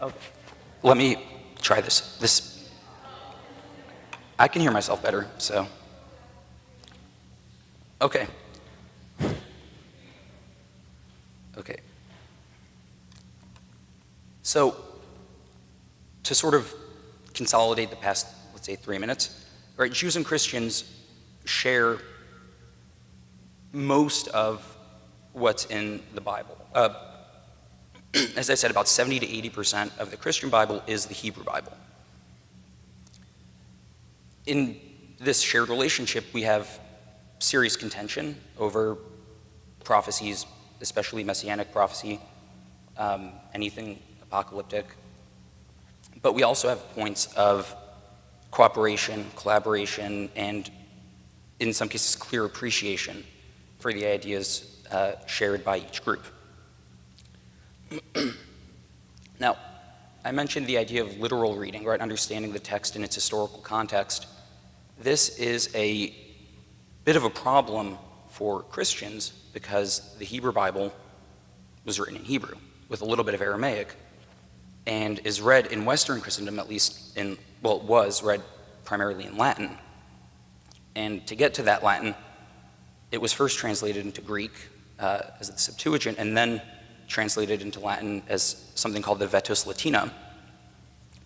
Okay. Let me try this. I can hear myself better, so... Okay. So, to sort of consolidate the past, let's say, 3 minutes, right, Jews and Christians share most of what's in the Bible. As I said, about 70 to 80% of the Christian Bible is the Hebrew Bible. In this shared relationship, we have serious contention over prophecies, especially messianic prophecy, anything apocalyptic. But we also have points of cooperation, collaboration, and in some cases, clear appreciation for the ideas shared by each group. Now, I mentioned the idea of literal reading, right? Understanding the text in its historical context. This is a bit of a problem for Christians because the Hebrew Bible was written in Hebrew with a little bit of Aramaic and is read in Western Christendom, at least it was read primarily in Latin. And to get to that Latin, it was first translated into Greek as the Septuagint, and then translated into Latin as something called the Vetus Latina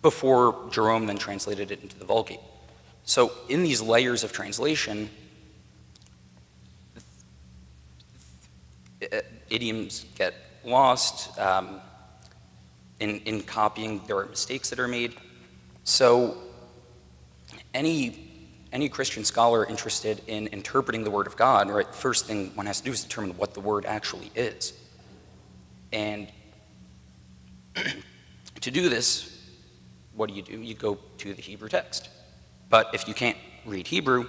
before Jerome then translated it into the Vulgate. So in these layers of translation, idioms get lost. In copying, there are mistakes that are made. So any Christian scholar interested in interpreting the Word of God, right, the first thing one has to do is determine what the Word actually is. And to do this, what do? You go to the Hebrew text. But if you can't read Hebrew,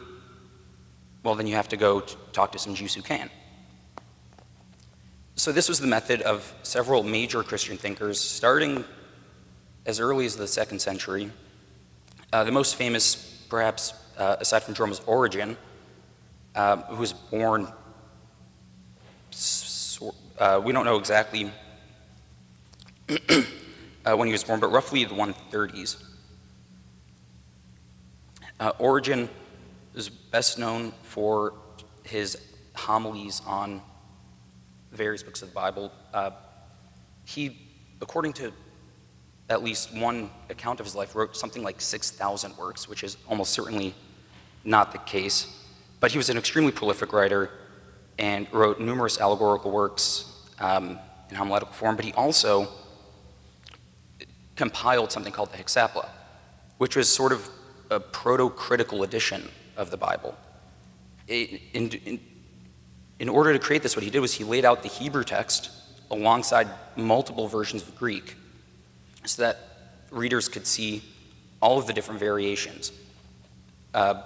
well, then you have to go talk to some Jews who can. So this was the method of several major Christian thinkers, starting as early as the 2nd century. The most famous, perhaps, aside from Jerome, was Origen, who was born, we don't know exactly when he was born, but roughly the 130s. Origen is best known for his homilies on various books of the Bible. He, according to at least one account of his life, wrote something like 6,000 works, which is almost certainly not the case. But he was an extremely prolific writer and wrote numerous allegorical works in homiletical form, but he also compiled something called the Hexapla, which was sort of a proto-critical edition of the Bible. In order to create this, what he did was he laid out the Hebrew text alongside multiple versions of Greek so that readers could see all of the different variations of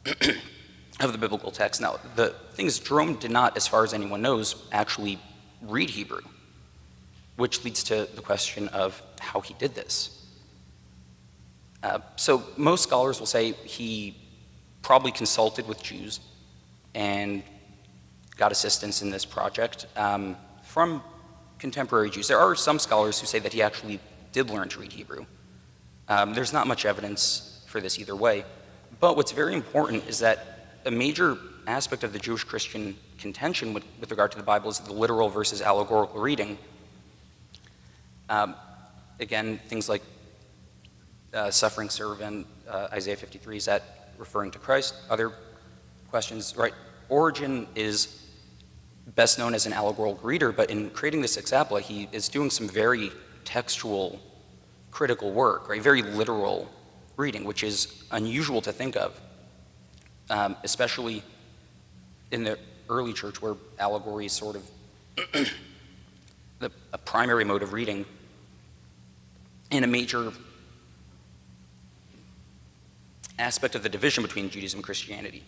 the biblical text. Now, the thing is, Jerome did not, as far as anyone knows, actually read Hebrew, which leads to the question of how he did this. So most scholars will say he probably consulted with Jews and got assistance in this project from contemporary Jews. There are some scholars who say that he actually did learn to read Hebrew. There's not much evidence for this either way. But what's very important is that a major aspect of the Jewish-Christian contention with regard to the Bible is the literal versus allegorical reading. Again, things like suffering servant, Isaiah 53, is that referring to Christ? Other questions, right? Origen is best known as an allegorical reader, but in creating this Hexapla, he is doing some very textual, critical work, right? Very literal reading, which is unusual to think of, especially in the early church where allegory is sort of a primary mode of reading and a major aspect of the division between Judaism and Christianity.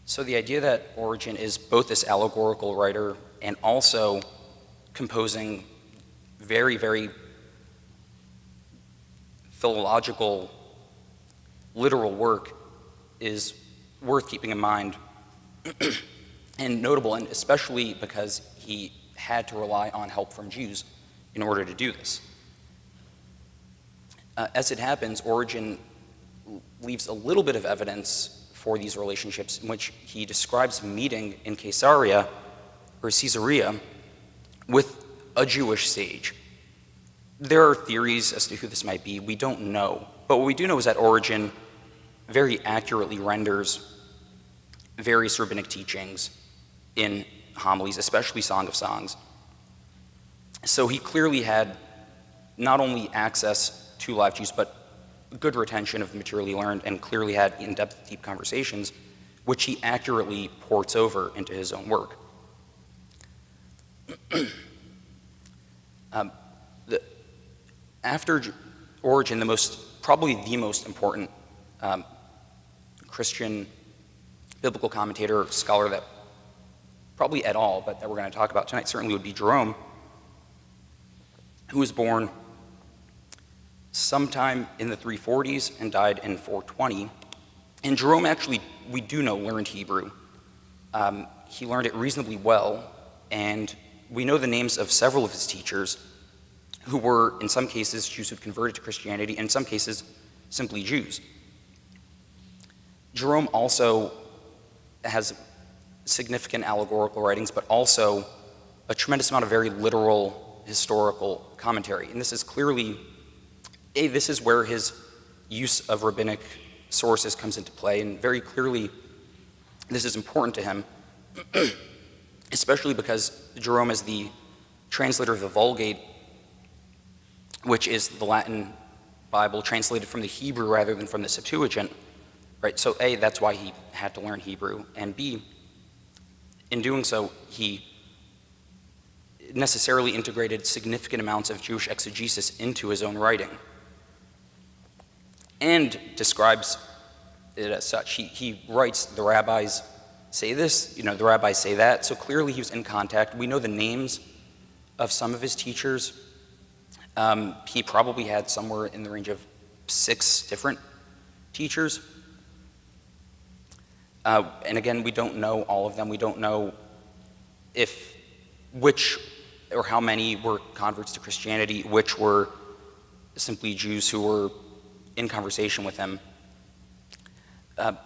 So the idea that Origen is both this allegorical writer and also composing very, very philological, literal work is worth keeping in mind and notable, and especially because he had to rely on help from Jews in order to do this. As it happens, Origen leaves a little bit of evidence for these relationships in which he describes a meeting in Caesarea with a Jewish sage. There are theories as to who this might be. We don't know. But what we do know is that Origen very accurately renders various rabbinic teachings in homilies, especially Song of Songs. So he clearly had not only access to live Jews, but good retention of the material he learned, and clearly had in-depth, deep conversations, which he accurately ports over into his own work. After Origen, probably the most important Christian biblical commentator, scholar that probably at all, but that we're going to talk about tonight, certainly would be Jerome, who was born sometime in the 340s and died in 420. And Jerome actually, we do know, learned Hebrew. He learned it reasonably well, and we know the names of several of his teachers who were, in some cases, Jews who converted to Christianity, and in some cases, simply Jews. Jerome also has significant allegorical writings, but also a tremendous amount of very literal historical commentary. And this is clearly This is where his use of rabbinic sources comes into play, and very clearly this is important to him, especially because Jerome is the translator of the Vulgate, which is the Latin Bible translated from the Hebrew rather than from the Septuagint, right? So A, that's why he had to learn Hebrew, and B, in doing so, he necessarily integrated significant amounts of Jewish exegesis into his own writing and describes it as such. He writes, the rabbis say this, the rabbis say that, so clearly he was in contact. We know the names of some of his teachers. He probably had somewhere in the range of 6 different teachers. And again, we don't know all of them. We don't know which or how many were converts to Christianity, which were simply Jews who were in conversation with him. But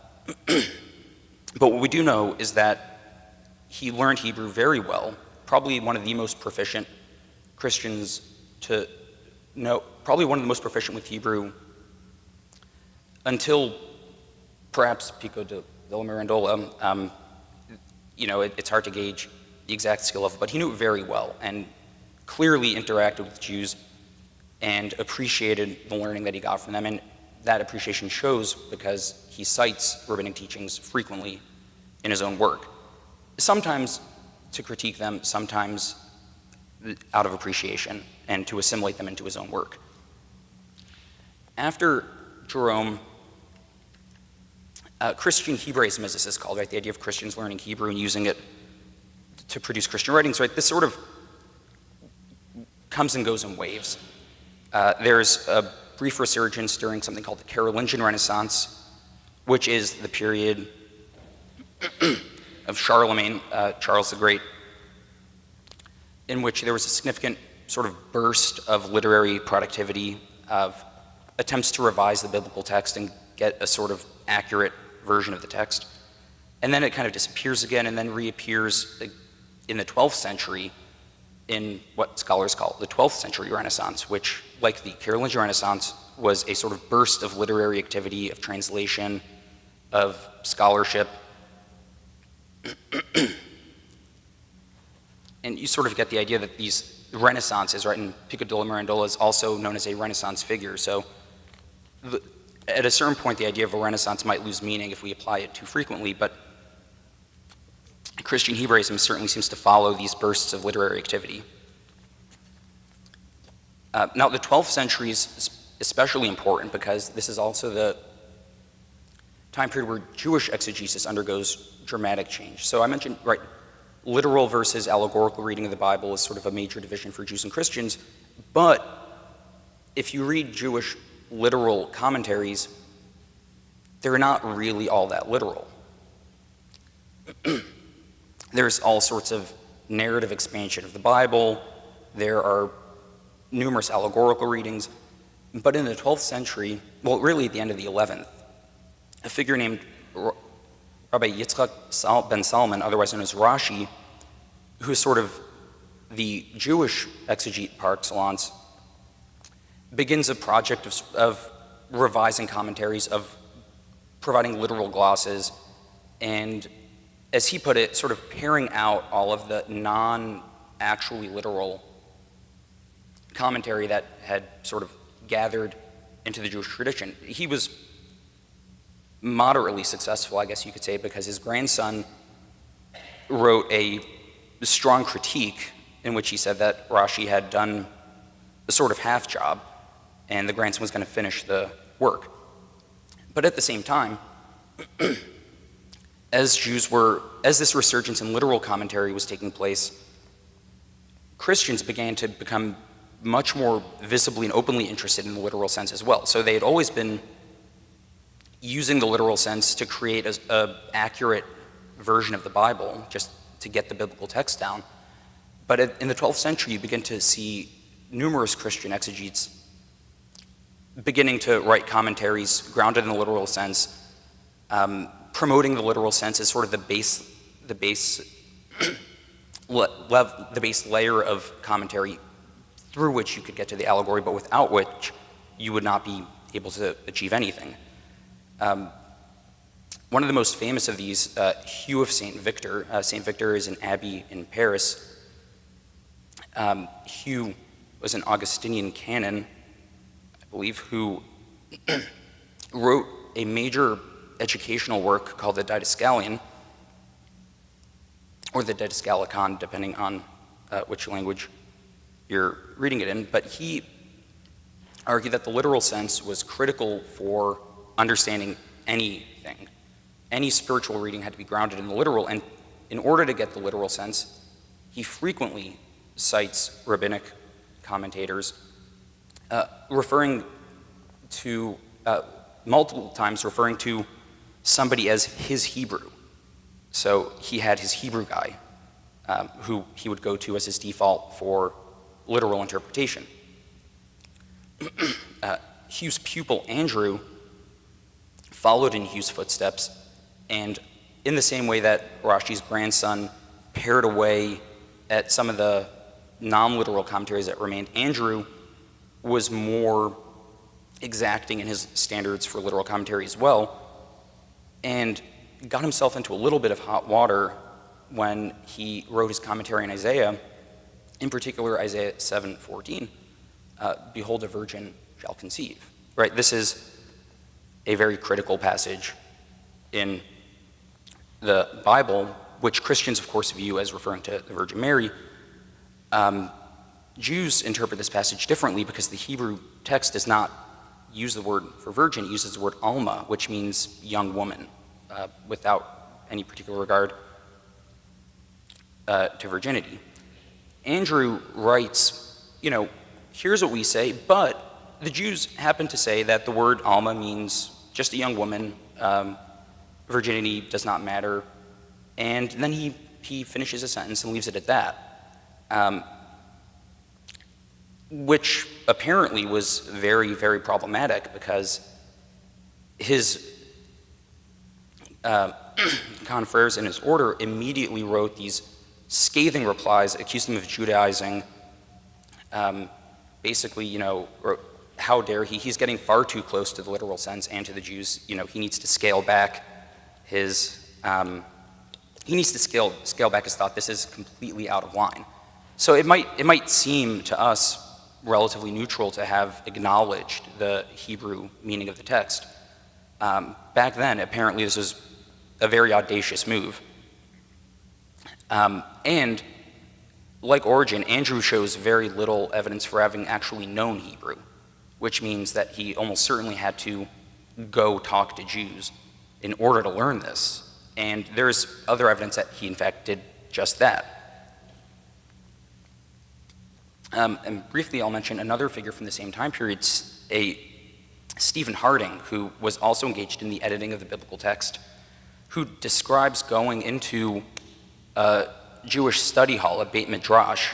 what we do know is that he learned Hebrew very well, probably one of the most proficient Christians to know, probably one of the most proficient with Hebrew until perhaps Pico della Mirandola. It's hard to gauge the exact skill of it, but he knew it very well and clearly interacted with Jews and appreciated the learning that he got from them. And that appreciation shows because he cites rabbinic teachings frequently in his own work, sometimes to critique them, sometimes out of appreciation and to assimilate them into his own work. After Jerome, Christian Hebraism, as this is called, right? The idea of Christians learning Hebrew and using it to produce Christian writings, right? This sort of comes and goes in waves. There's a brief resurgence during something called the Carolingian Renaissance, which is the period of Charlemagne, Charles the Great, in which there was a significant sort of burst of literary productivity, of attempts to revise the biblical text and get a sort of accurate version of the text. And then it kind of disappears again and then reappears in the 12th century in what scholars call the 12th century Renaissance, which, like the Carolingian Renaissance, was a sort of burst of literary activity, of translation, of scholarship. And you sort of get the idea that these renaissances, right, and Pico della Mirandola is also known as a Renaissance figure. So at a certain point, the idea of a Renaissance might lose meaning if we apply it too frequently, but Christian Hebraism certainly seems to follow these bursts of literary activity. Now, the 12th century is especially important because this is also the time period where Jewish exegesis undergoes dramatic change. So I mentioned, right, literal versus allegorical reading of the Bible is sort of a major division for Jews and Christians, but if you read Jewish literal commentaries, they're not really all that literal. There's all sorts of narrative expansion of the Bible. There are numerous allegorical readings. But in the 12th century, well, really at the end of the 11th, a figure named Rabbi Yitzchak ben Salman, otherwise known as Rashi, who is sort of the Jewish exegete par excellence, begins a project of revising commentaries, of providing literal glosses, and as he put it, sort of pairing out all of the non-actually literal commentary that had sort of gathered into the Jewish tradition. He was moderately successful, I guess you could say, because his grandson wrote a strong critique in which he said that Rashi had done a sort of half job and the grandson was going to finish the work. But at the same time, as this resurgence in literal commentary was taking place, Christians began to become much more visibly and openly interested in the literal sense as well. So they had always been using the literal sense to create an accurate version of the Bible, just to get the biblical text down. But in the 12th century, you begin to see numerous Christian exegetes beginning to write commentaries grounded in the literal sense, promoting the literal sense as sort of the base layer of commentary through which you could get to the allegory, but without which you would not be able to achieve anything. One of the most famous of these, Hugh of St. Victor. St. Victor is an abbey in Paris. Hugh was an Augustinian canon, I believe, who wrote a major educational work called the Didascalion, or the Didascalicon, depending on which language you're reading it in. But he argued that the literal sense was critical for understanding anything. Any spiritual reading had to be grounded in the literal, and in order to get the literal sense, he frequently cites rabbinic commentators, referring to, multiple times referring to somebody as his Hebrew. So he had his Hebrew guy, who he would go to as his default for literal interpretation. Hugh's pupil, Andrew, followed in Hugh's footsteps, and in the same way that Rashi's grandson pared away at some of the non-literal commentaries that remained, Andrew was more exacting in his standards for literal commentary as well, and got himself into a little bit of hot water when he wrote his commentary on Isaiah, in particular Isaiah 7:14, behold, a virgin shall conceive. Right, this is a very critical passage in the Bible, which Christians, of course, view as referring to the Virgin Mary. Jews interpret this passage differently because the Hebrew text does not use the word for virgin, it uses the word alma, which means young woman, without any particular regard to virginity. Andrew writes, here's what we say, but the Jews happen to say that the word alma means just a young woman, virginity does not matter, and then he finishes a sentence and leaves it at that, which apparently was very, very problematic because his confreres in his order immediately wrote these scathing replies, accused him of Judaizing, basically, how dare he? He's getting far too close to the literal sense and to the Jews. He needs to scale back his scale back his thought. This is completely out of line. So it might seem to us relatively neutral to have acknowledged the Hebrew meaning of the text. Back then, apparently, this was a very audacious move. And like Origen, Andrew shows very little evidence for having actually known Hebrew, which means that he almost certainly had to go talk to Jews in order to learn this. And there's other evidence that he, in fact, did just that. And briefly, I'll mention another figure from the same time period, Stephen Harding, who was also engaged in the editing of the biblical text, who describes going into a Jewish study hall, a Beit Midrash,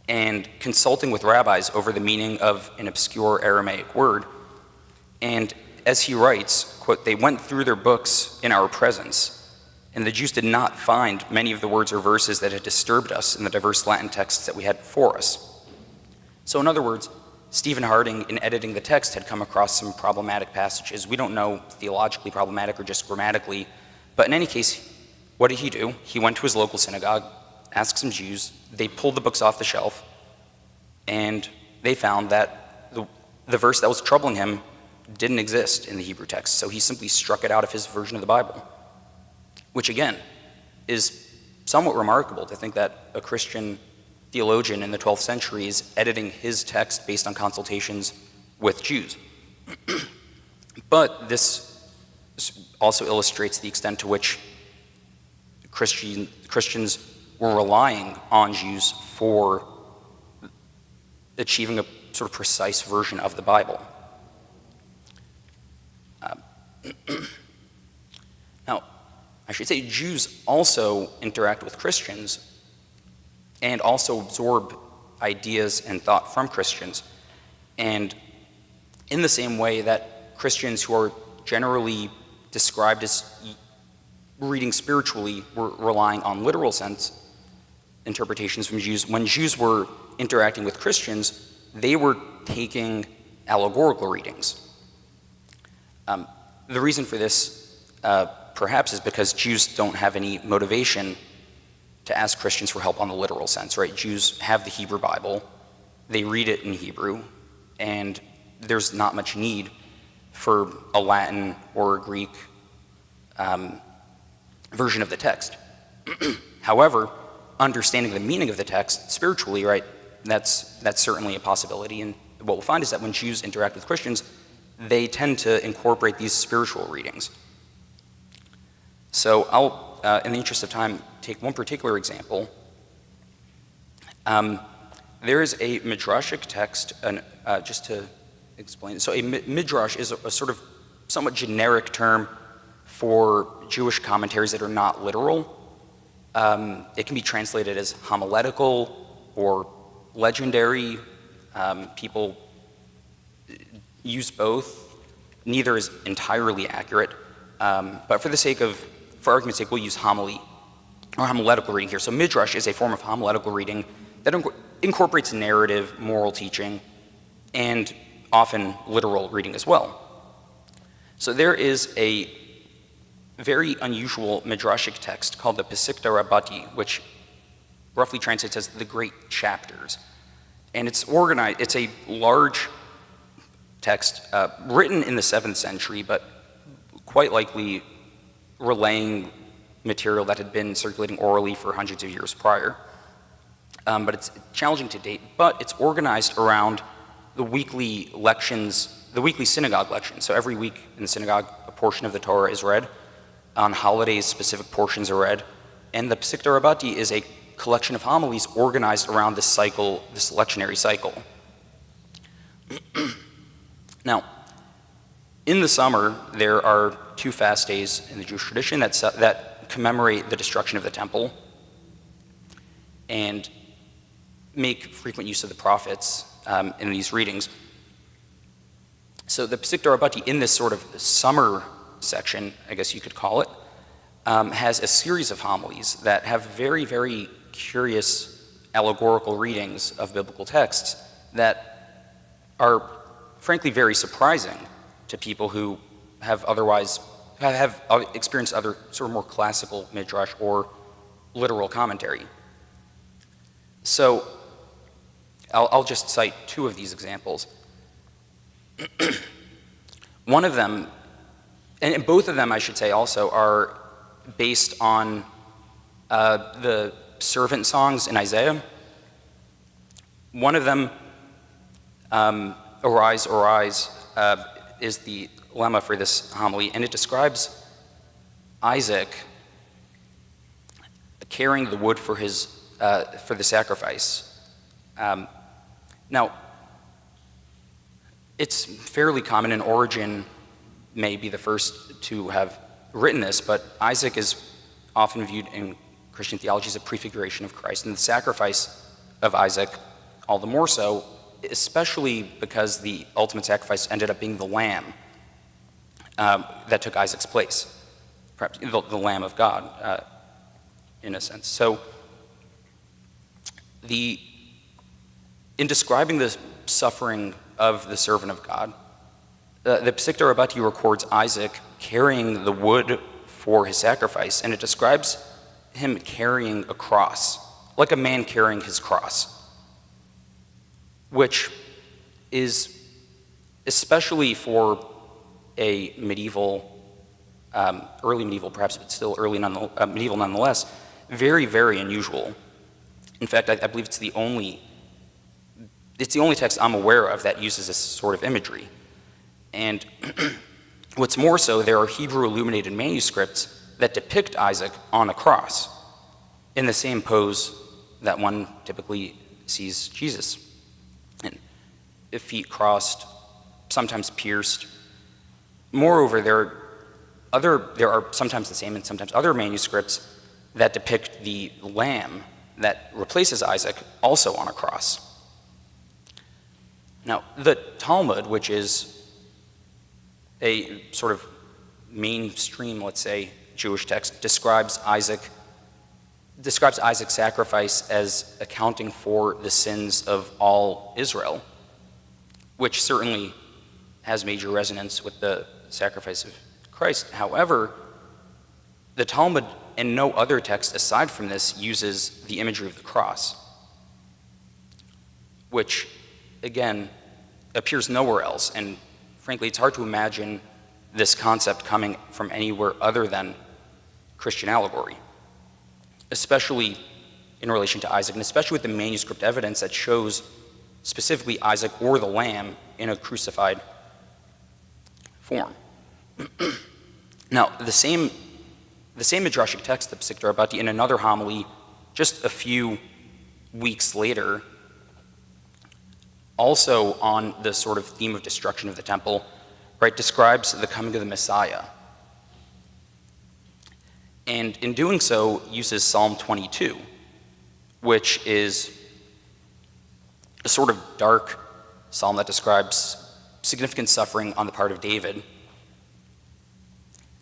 and consulting with rabbis over the meaning of an obscure Aramaic word. And as he writes, quote, they went through their books in our presence, and the Jews did not find many of the words or verses that had disturbed us in the diverse Latin texts that we had before us. So in other words, Stephen Harding, in editing the text, had come across some problematic passages. We don't know theologically problematic or just grammatically, but in any case, what did he do? He went to his local synagogue, asked some Jews, they pulled the books off the shelf, and they found that the verse that was troubling him didn't exist in the Hebrew text, so he simply struck it out of his version of the Bible, which again is somewhat remarkable to think that a Christian theologian in the 12th century is editing his text based on consultations with Jews. But this also illustrates the extent to which Christians were relying on Jews for achieving a sort of precise version of the Bible. Now, I should say Jews also interact with Christians and also absorb ideas and thought from Christians. And in the same way that Christians who are generally described as reading spiritually were relying on literal sense interpretations from Jews, when Jews were interacting with Christians, they were taking allegorical readings. The reason for this, perhaps, is because Jews don't have any motivation to ask Christians for help on the literal sense, right? Jews have the Hebrew Bible, they read it in Hebrew, and there's not much need for a Latin or a Greek version of the text. However, understanding the meaning of the text spiritually, right, that's certainly a possibility. And what we'll find is that when Jews interact with Christians, they tend to incorporate these spiritual readings. So I'll, in the interest of time, take one particular example. There is a midrashic text, just to explain. So a midrash is a sort of somewhat generic term for Jewish commentaries that are not literal. It can be translated as homiletical or legendary. People use both. Neither is entirely accurate. But for argument's sake, we'll use homily or homiletical reading here. So midrash is a form of homiletical reading that incorporates narrative, moral teaching, and often literal reading as well. So there is a very unusual midrashic text called the Pesikta Rabbati, which roughly translates as the Great Chapters. And it's organized, it's a large text written in the 7th century, but quite likely relaying material that had been circulating orally for hundreds of years prior. But it's challenging to date, but it's organized around the weekly lections, the weekly synagogue lections. So every week in the synagogue, a portion of the Torah is read. On holidays, specific portions are read. And the Pesikta Rabbati is a collection of homilies organized around this cycle, this lectionary cycle. Now, in the summer, there are 2 fast days in the Jewish tradition that commemorate the destruction of the temple and make frequent use of the prophets in these readings. So the Pesikta Rabbati, in this sort of summer section, I guess you could call it, has a series of homilies that have very, very curious allegorical readings of biblical texts that are frankly very surprising to people who have experienced other sort of more classical midrash or literal commentary. So I'll just cite 2 of these examples. One of them, and both of them, I should say, also are based on the servant songs in Isaiah. One of them, Arise, Arise, is the lemma for this homily, and it describes Isaac carrying the wood for the sacrifice. Now, it's fairly common, and Origen may be the first to have written this, but Isaac is often viewed in Christian theology as a prefiguration of Christ, and the sacrifice of Isaac all the more so, especially because the ultimate sacrifice ended up being the lamb that took Isaac's place, perhaps the Lamb of God, in a sense. So, in describing the suffering of the servant of God, the Pesikta Rabbati records Isaac carrying the wood for his sacrifice, and it describes him carrying a cross, like a man carrying his cross, which is, especially for a medieval, early medieval perhaps, but still early medieval nonetheless, very, very unusual. In fact, I believe it's the only text I'm aware of that uses this sort of imagery. And what's more so, there are Hebrew illuminated manuscripts that depict Isaac on a cross in the same pose that one typically sees Jesus in, feet crossed, sometimes pierced. Moreover, there are sometimes the same and sometimes other manuscripts that depict the lamb that replaces Isaac also on a cross. Now, the Talmud, which is a sort of mainstream, let's say, Jewish text, describes Isaac's sacrifice as accounting for the sins of all Israel. which certainly has major resonance with the sacrifice of Christ. However, the Talmud and no other text aside from this uses the imagery of the cross, which, again, appears nowhere else. And frankly, it's hard to imagine this concept coming from anywhere other than Christian allegory, especially in relation to Isaac, and especially with the manuscript evidence that shows specifically Isaac or the lamb in a crucified form. Now, the same Midrashic text, the Psikta Rabati, in another homily just a few weeks later, also on the sort of theme of destruction of the temple, right, describes the coming of the Messiah. And in doing so, uses Psalm 22, which is a sort of dark psalm that describes significant suffering on the part of David.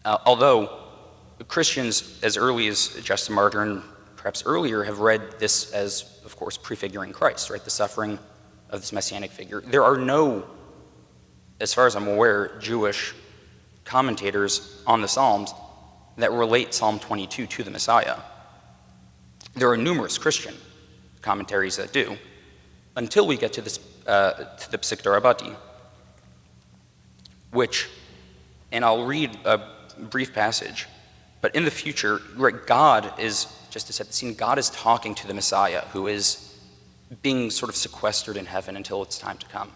Although Christians, as early as Justin Martyr and perhaps earlier, have read this as, of course, prefiguring Christ, right? The suffering of this messianic figure. There are no, as far as I'm aware, Jewish commentators on the Psalms that relate Psalm 22 to the Messiah. There are numerous Christian commentaries that do, until we get to this to the Psikta Rabati, which, and I'll read a brief passage, but in the future, right, God is, just to set the scene, God is talking to the Messiah, who is being sort of sequestered in heaven until it's time to come.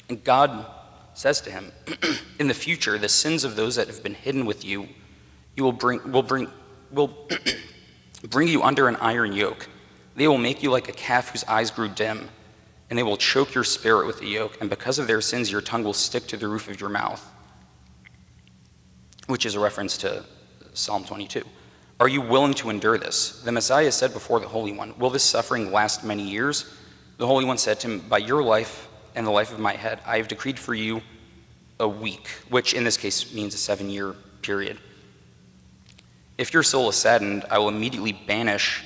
And God says to him, in the future, the sins of those that have been hidden with you, will bring you under an iron yoke. They will make you like a calf whose eyes grew dim, and they will choke your spirit with the yoke, and because of their sins, your tongue will stick to the roof of your mouth, which is a reference to Psalm 22. Are you willing to endure this? The Messiah said before the Holy One, will this suffering last many years? The Holy One said to him, by your life and the life of my head, I have decreed for you a week, which in this case means a 7-year period. If your soul is saddened, I will immediately banish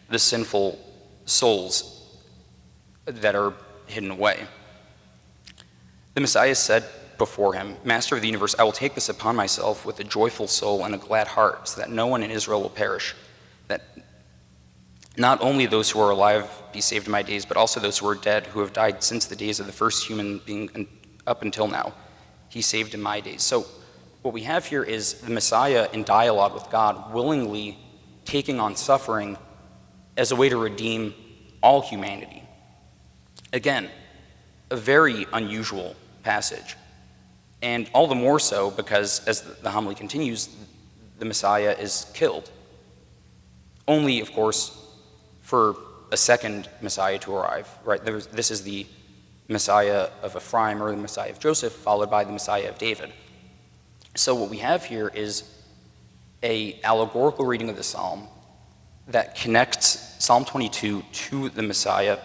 the sinful souls that are hidden away. The Messiah said before him, Master of the universe, I will take this upon myself with a joyful soul and a glad heart, so that no one in Israel will perish, that not only those who are alive be saved in my days, but also those who are dead, who have died since the days of the first human being up until now. He saved in my days. So what we have here is the Messiah in dialogue with God, willingly taking on suffering as a way to redeem all humanity. Again, a very unusual passage. And all the more so because, as the homily continues, the Messiah is killed. Only, of course, for a second Messiah to arrive, right? This is the Messiah of Ephraim or the Messiah of Joseph, followed by the Messiah of David. So what we have here is an allegorical reading of the psalm that connects Psalm 22 to the Messiah,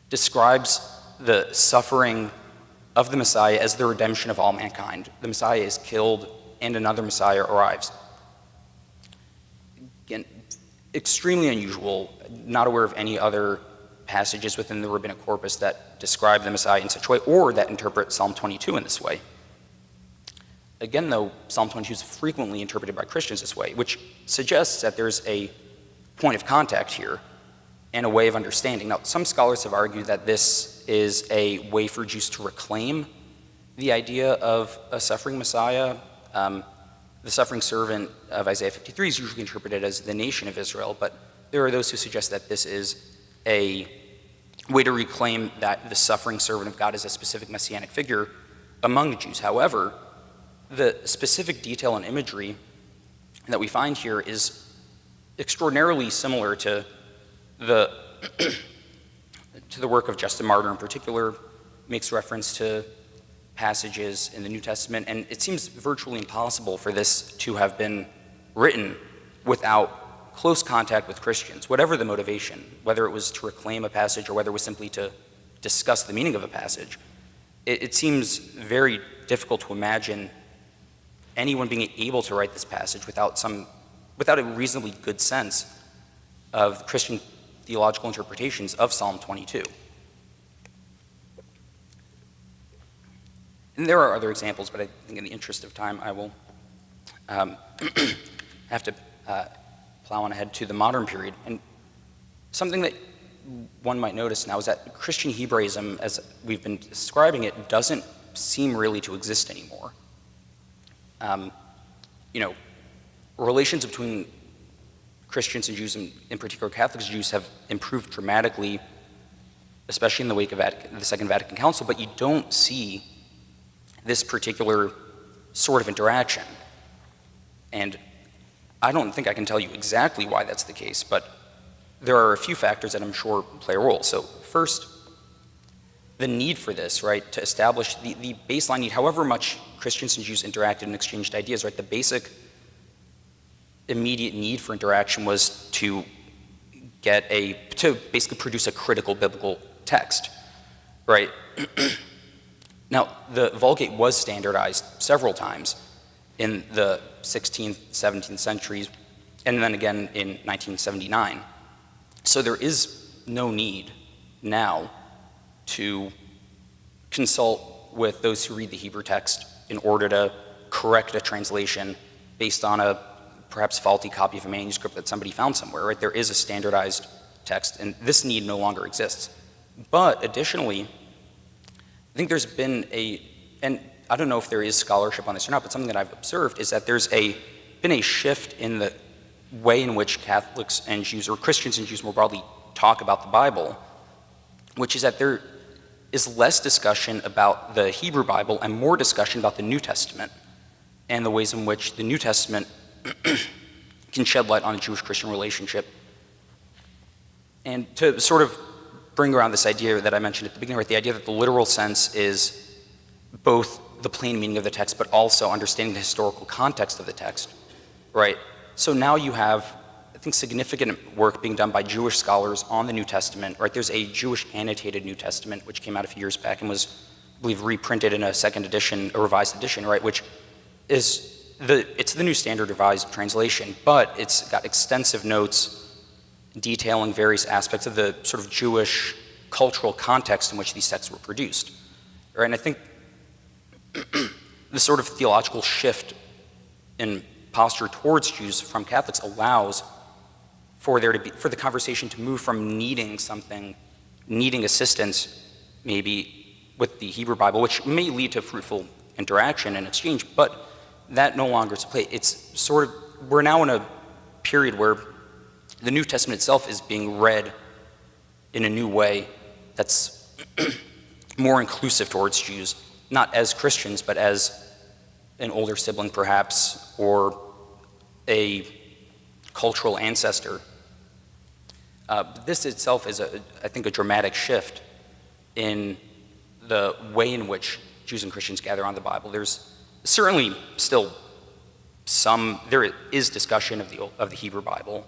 describes the suffering of the Messiah as the redemption of all mankind. The Messiah is killed and another Messiah arrives. Again, extremely unusual, not aware of any other passages within the rabbinic corpus that describe the Messiah in such a way or that interpret Psalm 22 in this way. Again, though, Psalm 22 is frequently interpreted by Christians this way, which suggests that there's a point of contact here and a way of understanding. Now, some scholars have argued that this is a way for Jews to reclaim the idea of a suffering Messiah. The suffering servant of Isaiah 53 is usually interpreted as the nation of Israel, but there are those who suggest that this is a way to reclaim that the suffering servant of God is a specific messianic figure among Jews. However, the specific detail and imagery that we find here is extraordinarily similar to the work of Justin Martyr in particular, makes reference to passages in the New Testament, and it seems virtually impossible for this to have been written without close contact with Christians, whatever the motivation, whether it was to reclaim a passage or whether it was simply to discuss the meaning of a passage. It seems very difficult to imagine anyone being able to write this passage without a reasonably good sense of Christian theological interpretations of Psalm 22. And there are other examples, but I think in the interest of time, I will have to plow on ahead to the modern period. And something that one might notice now is that Christian Hebraism, as we've been describing it, doesn't seem really to exist anymore. Relations between Christians and Jews, and in particular Catholics and Jews, have improved dramatically, especially in the wake of the Second Vatican Council, but you don't see this particular sort of interaction. And I don't think I can tell you exactly why that's the case, but there are a few factors that I'm sure play a role. So first, the need for this, right, to establish the baseline need, however much Christians and Jews interacted and exchanged ideas, right, the basic immediate need for interaction was to basically produce a critical biblical text, right? Now, the Vulgate was standardized several times in the 16th, 17th centuries, and then again in 1979. So there is no need now to consult with those who read the Hebrew text in order to correct a translation based on a perhaps faulty copy of a manuscript that somebody found somewhere, right? There is a standardized text, and this need no longer exists. But additionally, I think there's been and I don't know if there is scholarship on this or not, but something that I've observed is that there's been a shift in the way in which Catholics and Jews, or Christians and Jews more broadly, talk about the Bible, which is that there is less discussion about the Hebrew Bible and more discussion about the New Testament and the ways in which the New Testament can shed light on the Jewish-Christian relationship. And to sort of bring around this idea that I mentioned at the beginning, right, the idea that the literal sense is both the plain meaning of the text, but also understanding the historical context of the text, right? So now you have, I think, significant work being done by Jewish scholars on the New Testament, right? There's a Jewish annotated New Testament, which came out a few years back and was, I believe, reprinted in a second edition, a revised edition, right? Which is it's the New Standard Revised Translation, but it's got extensive notes detailing various aspects of the sort of Jewish cultural context in which these texts were produced. Right? And I think the sort of theological shift in posture towards Jews from Catholics allows for the conversation to move from needing assistance maybe with the Hebrew Bible, which may lead to fruitful interaction and exchange, but that no longer is play. It's sort of, we're now in a period where the New Testament itself is being read in a new way that's more inclusive towards Jews, not as Christians, but as an older sibling perhaps, or a cultural ancestor. This itself is, I think, a dramatic shift in the way in which Jews and Christians gather on the Bible. There's certainly still there is discussion of the Hebrew Bible,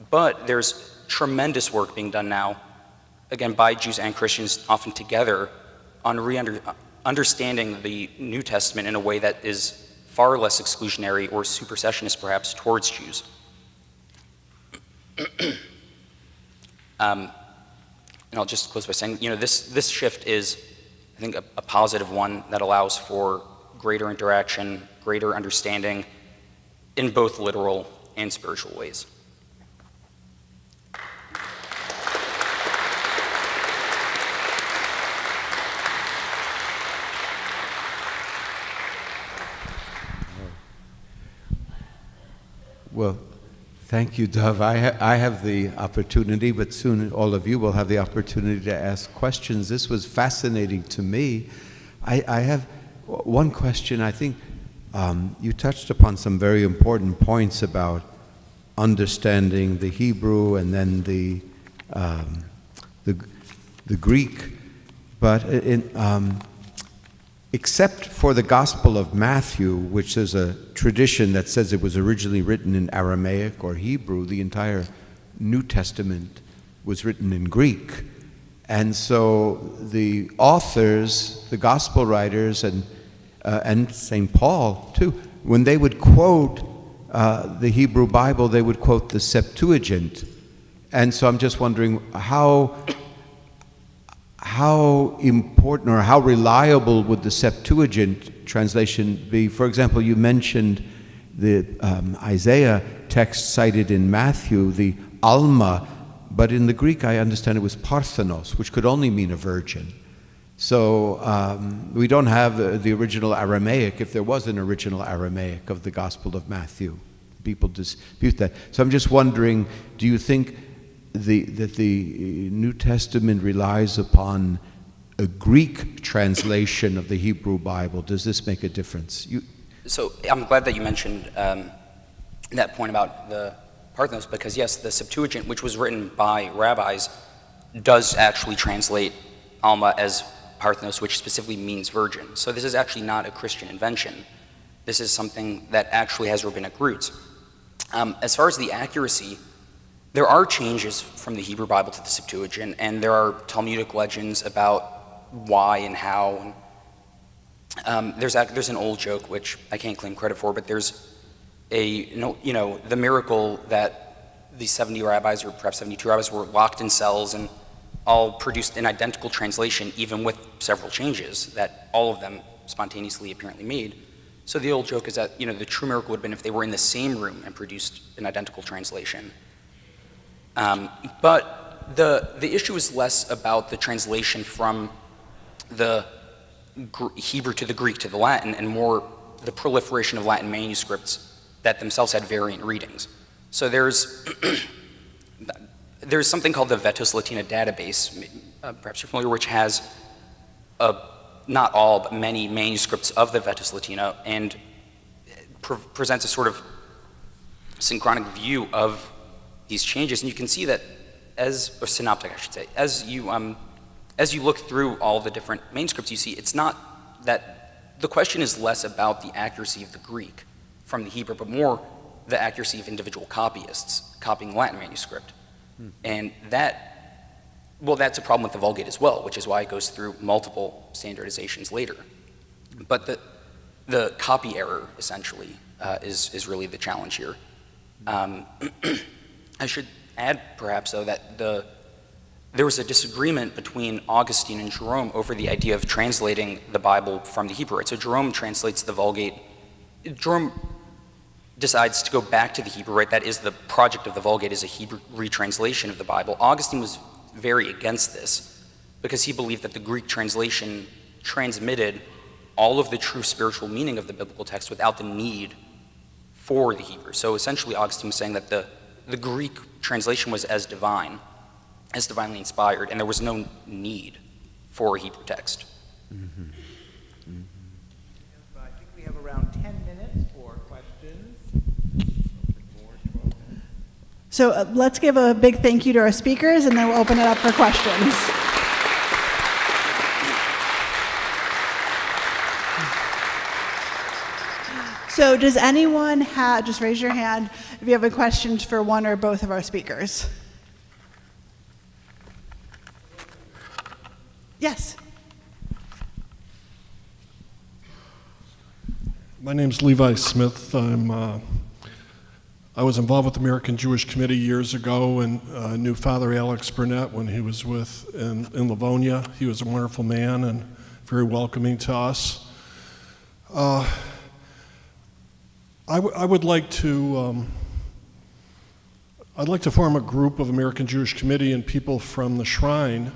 but there's tremendous work being done now, again, by Jews and Christians, often together, on understanding the New Testament in a way that is far less exclusionary or supersessionist, perhaps, towards Jews. And I'll just close by saying, this shift is, I think, a positive one that allows for greater interaction, greater understanding in both literal and spiritual ways. Well, thank you, Dov. I have the opportunity, but soon all of you will have the opportunity to ask questions. This was fascinating to me. I have one question. I think you touched upon some very important points about understanding the Hebrew and then the Greek, but except for the Gospel of Matthew, which is a tradition that says it was originally written in Aramaic or Hebrew, the entire New Testament was written in Greek. And so the authors, the gospel writers, and St. Paul too, when they would quote the Hebrew Bible, they would quote the Septuagint. And so I'm just wondering, how how important or how reliable would the Septuagint translation be? For example, you mentioned the Isaiah text cited in Matthew, the Alma, but in the Greek I understand it was Parthenos, which could only mean a virgin. So we don't have the original Aramaic, if there was an original Aramaic of the Gospel of Matthew. People dispute that. So I'm just wondering, do you think that the New Testament relies upon a Greek translation of the Hebrew Bible? Does this make a difference? So I'm glad that you mentioned that point about the Parthenos, because yes, the Septuagint, which was written by rabbis, does actually translate Alma as Parthenos, which specifically means virgin. So this is actually not a Christian invention. This is something that actually has rabbinic roots. As far as the accuracy, there are changes from the Hebrew Bible to the Septuagint, and there are Talmudic legends about why and how. There's an old joke, which I can't claim credit for, but there's the miracle that the 70 rabbis, or perhaps 72 rabbis, were locked in cells and all produced an identical translation, even with several changes that all of them spontaneously apparently made. So the old joke is that the true miracle would have been if they were in the same room and produced an identical translation. But the issue is less about the translation from the Hebrew to the Greek to the Latin, and more the proliferation of Latin manuscripts that themselves had variant readings. So there's something called the Vetus Latina database, perhaps you're familiar, which has not all, but many manuscripts of the Vetus Latina, and presents a sort of synchronic view of these changes. And you can see that or synoptic, I should say, as you look through all the different manuscripts, you see it's not that the question is less about the accuracy of the Greek from the Hebrew, but more the accuracy of individual copyists copying Latin manuscript. And that's a problem with the Vulgate as well, which is why it goes through multiple standardizations later. But the copy error, essentially, is really the challenge here. I should add, perhaps, though, that there was a disagreement between Augustine and Jerome over the idea of translating the Bible from the Hebrew. Right? So Jerome translates the Vulgate. Jerome decides to go back to the Hebrew, right? That is the project of the Vulgate, is a Hebrew retranslation of the Bible. Augustine was very against this because he believed that the Greek translation transmitted all of the true spiritual meaning of the biblical text without the need for the Hebrew. So essentially Augustine was saying that the Greek translation was as divinely inspired, and there was no need for a Hebrew text. Mm-hmm. Mm-hmm. I think we have around 10 minutes for questions. So let's give a big thank you to our speakers, and then we'll open it up for questions. So does anyone just raise your hand if you have any questions for one or both of our speakers. Yes. My name's Levi Smith. I was involved with the American Jewish Committee years ago and knew Father Alex Burnett when he was in Livonia. He was a wonderful man and very welcoming to us. I would like to form a group of American Jewish Committee and people from the Shrine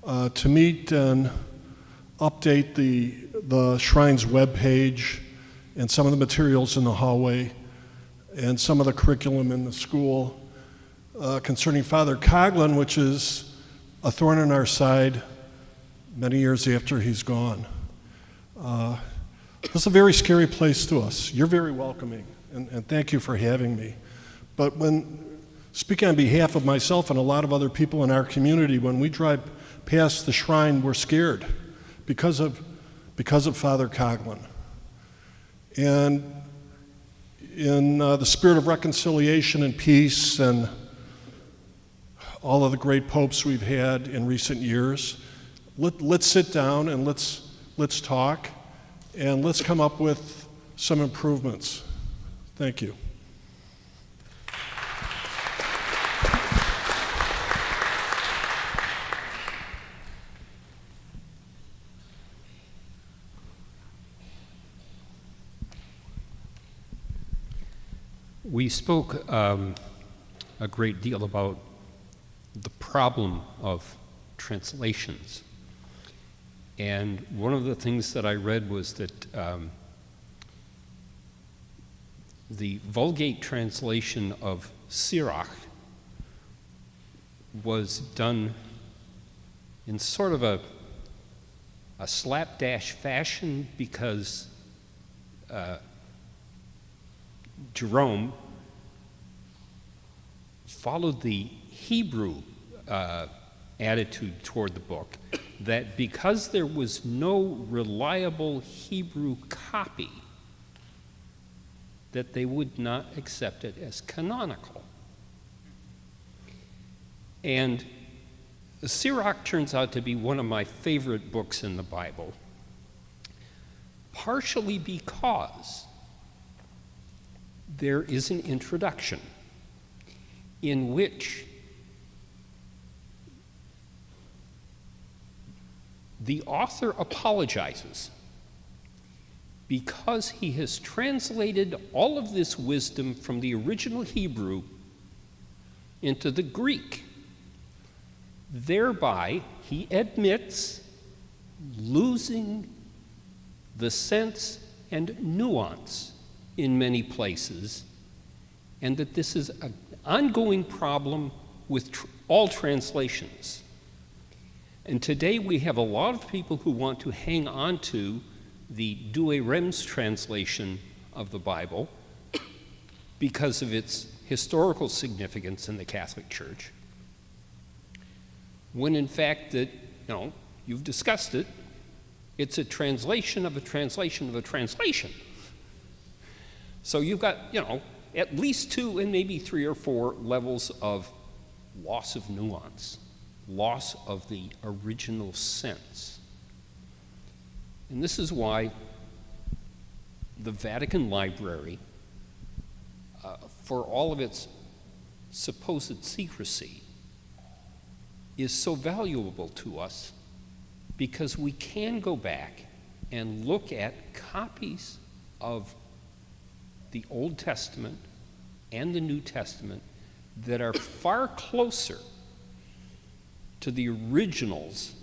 to meet and update the Shrine's webpage and some of the materials in the hallway and some of the curriculum in the school concerning Father Coughlin, which is a thorn in our side many years after he's gone. This is a very scary place to us. You're very welcoming, and thank you for having me. But speaking on behalf of myself and a lot of other people in our community, when we drive past the Shrine, we're scared because of Father Coughlin. And in the spirit of reconciliation and peace and all of the great popes we've had in recent years, let's sit down and let's talk and let's come up with some improvements. Thank you. We spoke a great deal about the problem of translations. And one of the things that I read was that the Vulgate translation of Sirach was done in sort of a slapdash fashion because Jerome followed the Hebrew attitude toward the book, that because there was no reliable Hebrew copy, that they would not accept it as canonical. And Sirach turns out to be one of my favorite books in the Bible, partially because there is an introduction in which the author apologizes because he has translated all of this wisdom from the original Hebrew into the Greek. Thereby, he admits losing the sense and nuance in many places, and that this is an ongoing problem with all translations. And today we have a lot of people who want to hang on to the Douay Rheims translation of the Bible because of its historical significance in the Catholic Church, when in fact that, you've discussed it, it's a translation of a translation of a translation. So you've got, at least 2 and maybe 3 or 4 levels of loss of nuance, loss of the original sense. And this is why the Vatican Library, for all of its supposed secrecy, is so valuable to us, because we can go back and look at copies of the Old Testament and the New Testament that are far closer to the originals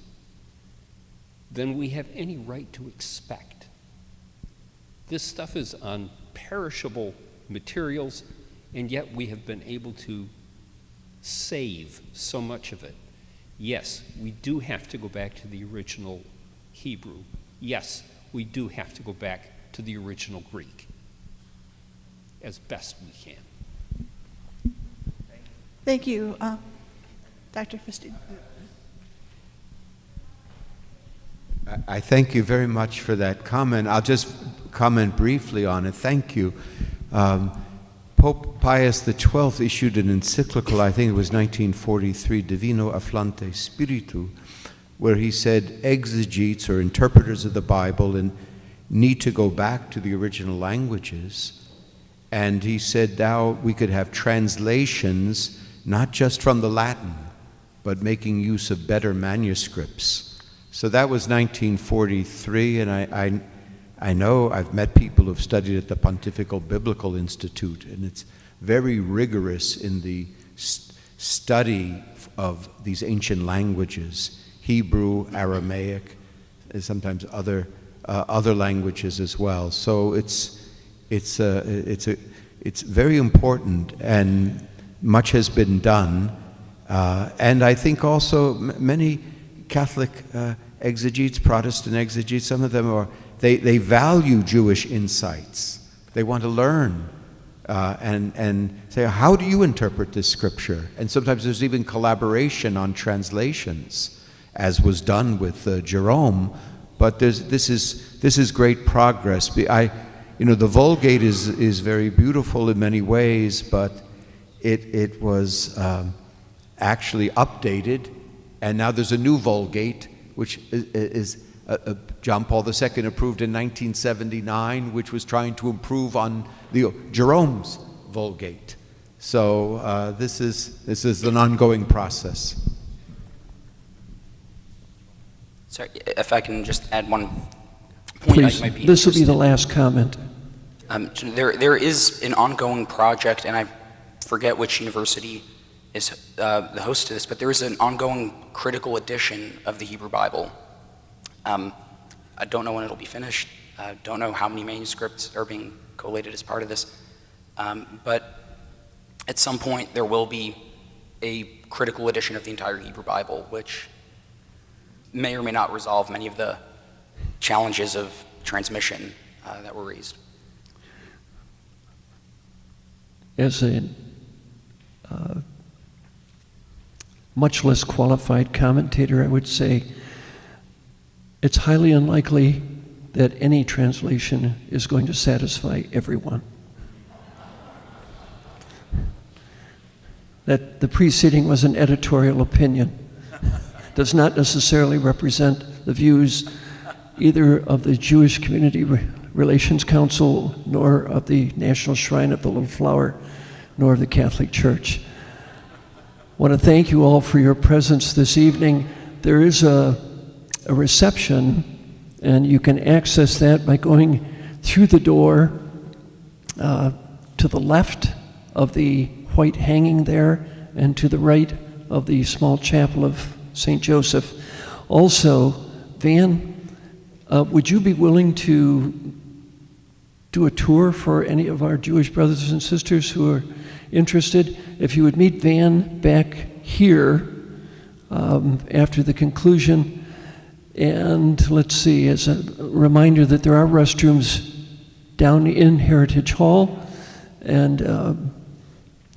than we have any right to expect. This stuff is on perishable materials, and yet we have been able to save so much of it. Yes, we do have to go back to the original Hebrew. Yes, we do have to go back to the original Greek as best we can. Thank you, Dr. Fistine. I thank you very much for that comment. I'll just comment briefly on it. Thank you. Pope Pius XII issued an encyclical, I think it was 1943, Divino Afflante Spiritu, where he said exegetes or interpreters of the Bible need to go back to the original languages. And he said now we could have translations not just from the Latin, but making use of better manuscripts. So that was 1943, and I know I've met people who've studied at the Pontifical Biblical Institute, and it's very rigorous in the study of these ancient languages, Hebrew, Aramaic, and sometimes other languages as well. So it's very important, and much has been done. And I think also many Catholic exegetes, Protestant exegetes, some of them they value Jewish insights. They want to learn and say, how do you interpret this scripture? And sometimes there's even collaboration on translations, as was done with Jerome. But this is great progress. The Vulgate is very beautiful in many ways, but it was actually updated, and now there's a new Vulgate, which is John Paul II approved in 1979, which was trying to improve on Jerome's Vulgate. So this is an ongoing process. Sorry, if I can just add one point. Please, I might be this will be the interested. last comment. There is an ongoing project, and I forget which university is the host to this, but there is an ongoing critical edition of the Hebrew Bible. I don't know when it'll be finished. I don't know how many manuscripts are being collated as part of this. But at some point, there will be a critical edition of the entire Hebrew Bible, which may or may not resolve many of the challenges of transmission that were raised. As a much less qualified commentator, I would say it's highly unlikely that any translation is going to satisfy everyone. That the preceding was an editorial opinion does not necessarily represent the views either of the Jewish Community Relations Council, nor of the National Shrine of the Little Flower, nor of the Catholic Church. I want to thank you all for your presence this evening. There is a reception, and you can access that by going through the door to the left of the white hanging there, and to the right of the small chapel of St. Joseph. Also, Van, would you be willing to do a tour for any of our Jewish brothers and sisters who are interested? If you would meet Van back here after the conclusion. And let's see, as a reminder that there are restrooms down in Heritage Hall, and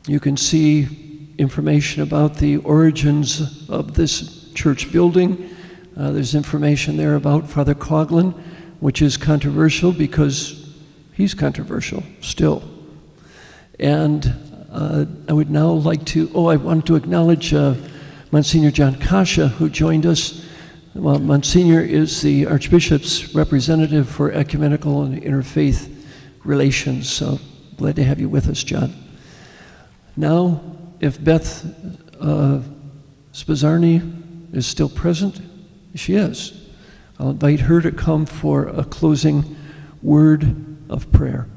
you can see information about the origins of this church building. There's information there about Father Coughlin, which is controversial because he's controversial still. And I would now like to, I want to acknowledge Monsignor John Kasha, who joined us. Well, Monsignor is the Archbishop's representative for ecumenical and interfaith relations, so glad to have you with us, John. Now, if Beth Spizzarni is still present, she is. I'll invite her to come for a closing word of prayer.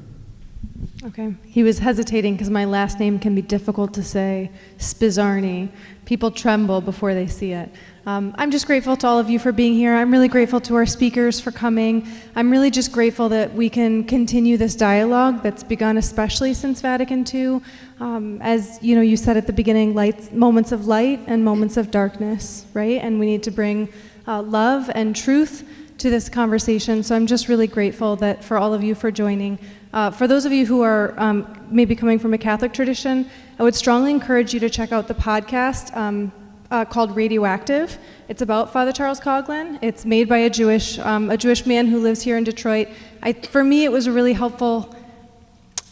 Okay. He was hesitating because my last name can be difficult to say, Spizzarni. People tremble before they see it. I'm just grateful to all of you for being here. I'm really grateful to our speakers for coming. I'm really just grateful that we can continue this dialogue that's begun especially since Vatican II. As you said at the beginning, moments of light and moments of darkness, right? And we need to bring love and truth to this conversation. So I'm just really grateful that for all of you for joining. For those of you who are maybe coming from a Catholic tradition, I would strongly encourage you to check out the podcast called Radioactive. It's about Father Charles Coughlin. It's made by a Jewish man who lives here in Detroit. For me, it was really helpful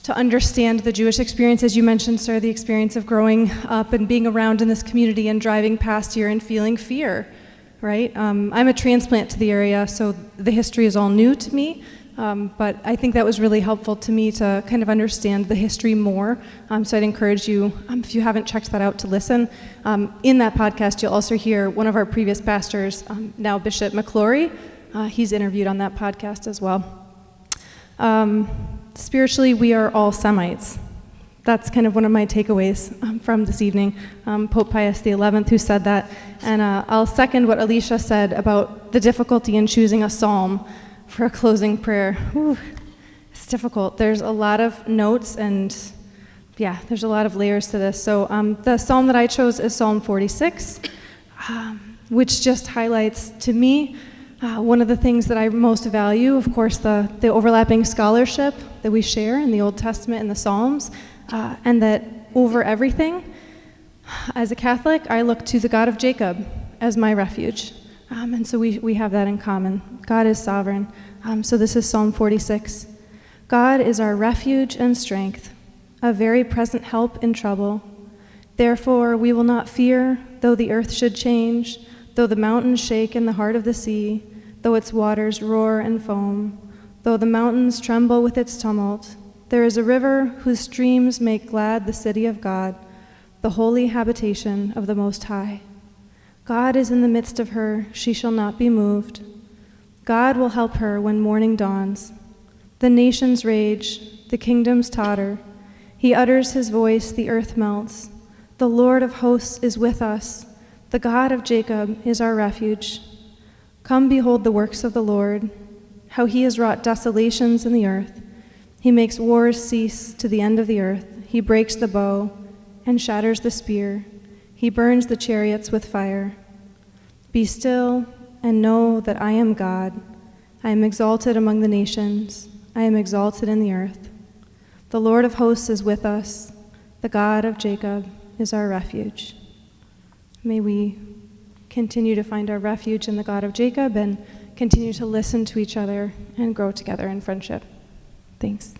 to understand the Jewish experience, as you mentioned, sir, the experience of growing up and being around in this community and driving past here and feeling fear, right? I'm a transplant to the area, so the history is all new to me. But I think that was really helpful to me to kind of understand the history more. So I'd encourage you, if you haven't checked that out, to listen. In that podcast, you'll also hear one of our previous pastors, now Bishop McClory. He's interviewed on that podcast as well. Spiritually, we are all Semites. That's kind of one of my takeaways from this evening. Pope Pius XI who said that. And I'll second what Alicia said about the difficulty in choosing a psalm for a closing prayer. Whew, it's difficult. There's a lot of notes and there's a lot of layers to this. So the psalm that I chose is Psalm 46, which just highlights to me one of the things that I most value, of course, the overlapping scholarship that we share in the Old Testament and the Psalms, and that over everything, as a Catholic, I look to the God of Jacob as my refuge. And so we have that in common. God is sovereign. So this is Psalm 46. God is our refuge and strength, a very present help in trouble. Therefore we will not fear, though the earth should change, though the mountains shake in the heart of the sea, though its waters roar and foam, though the mountains tremble with its tumult. There is a river whose streams make glad the city of God, the holy habitation of the Most High. God is in the midst of her, she shall not be moved. God will help her when morning dawns. The nations rage, the kingdoms totter. He utters his voice, the earth melts. The Lord of hosts is with us. The God of Jacob is our refuge. Come behold the works of the Lord, how he has wrought desolations in the earth. He makes wars cease to the end of the earth. He breaks the bow and shatters the spear. He burns the chariots with fire. Be still and know that I am God. I am exalted among the nations. I am exalted in the earth. The Lord of hosts is with us. The God of Jacob is our refuge. May we continue to find our refuge in the God of Jacob and continue to listen to each other and grow together in friendship. Thanks.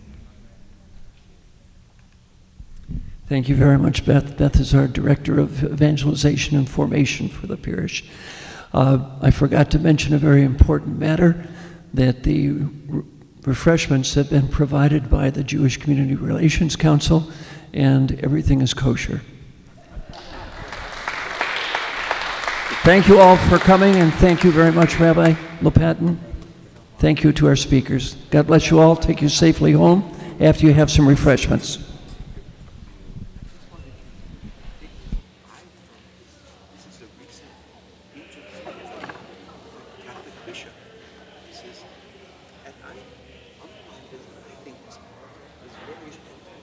Thank you very much, Beth. Beth is our Director of Evangelization and Formation for the parish. I forgot to mention a very important matter, that the refreshments have been provided by the Jewish Community Relations Council, and everything is kosher. Thank you all for coming, and thank you very much, Rabbi Lopatin. Thank you to our speakers. God bless you all. Take you safely home after you have some refreshments. Catholic bishop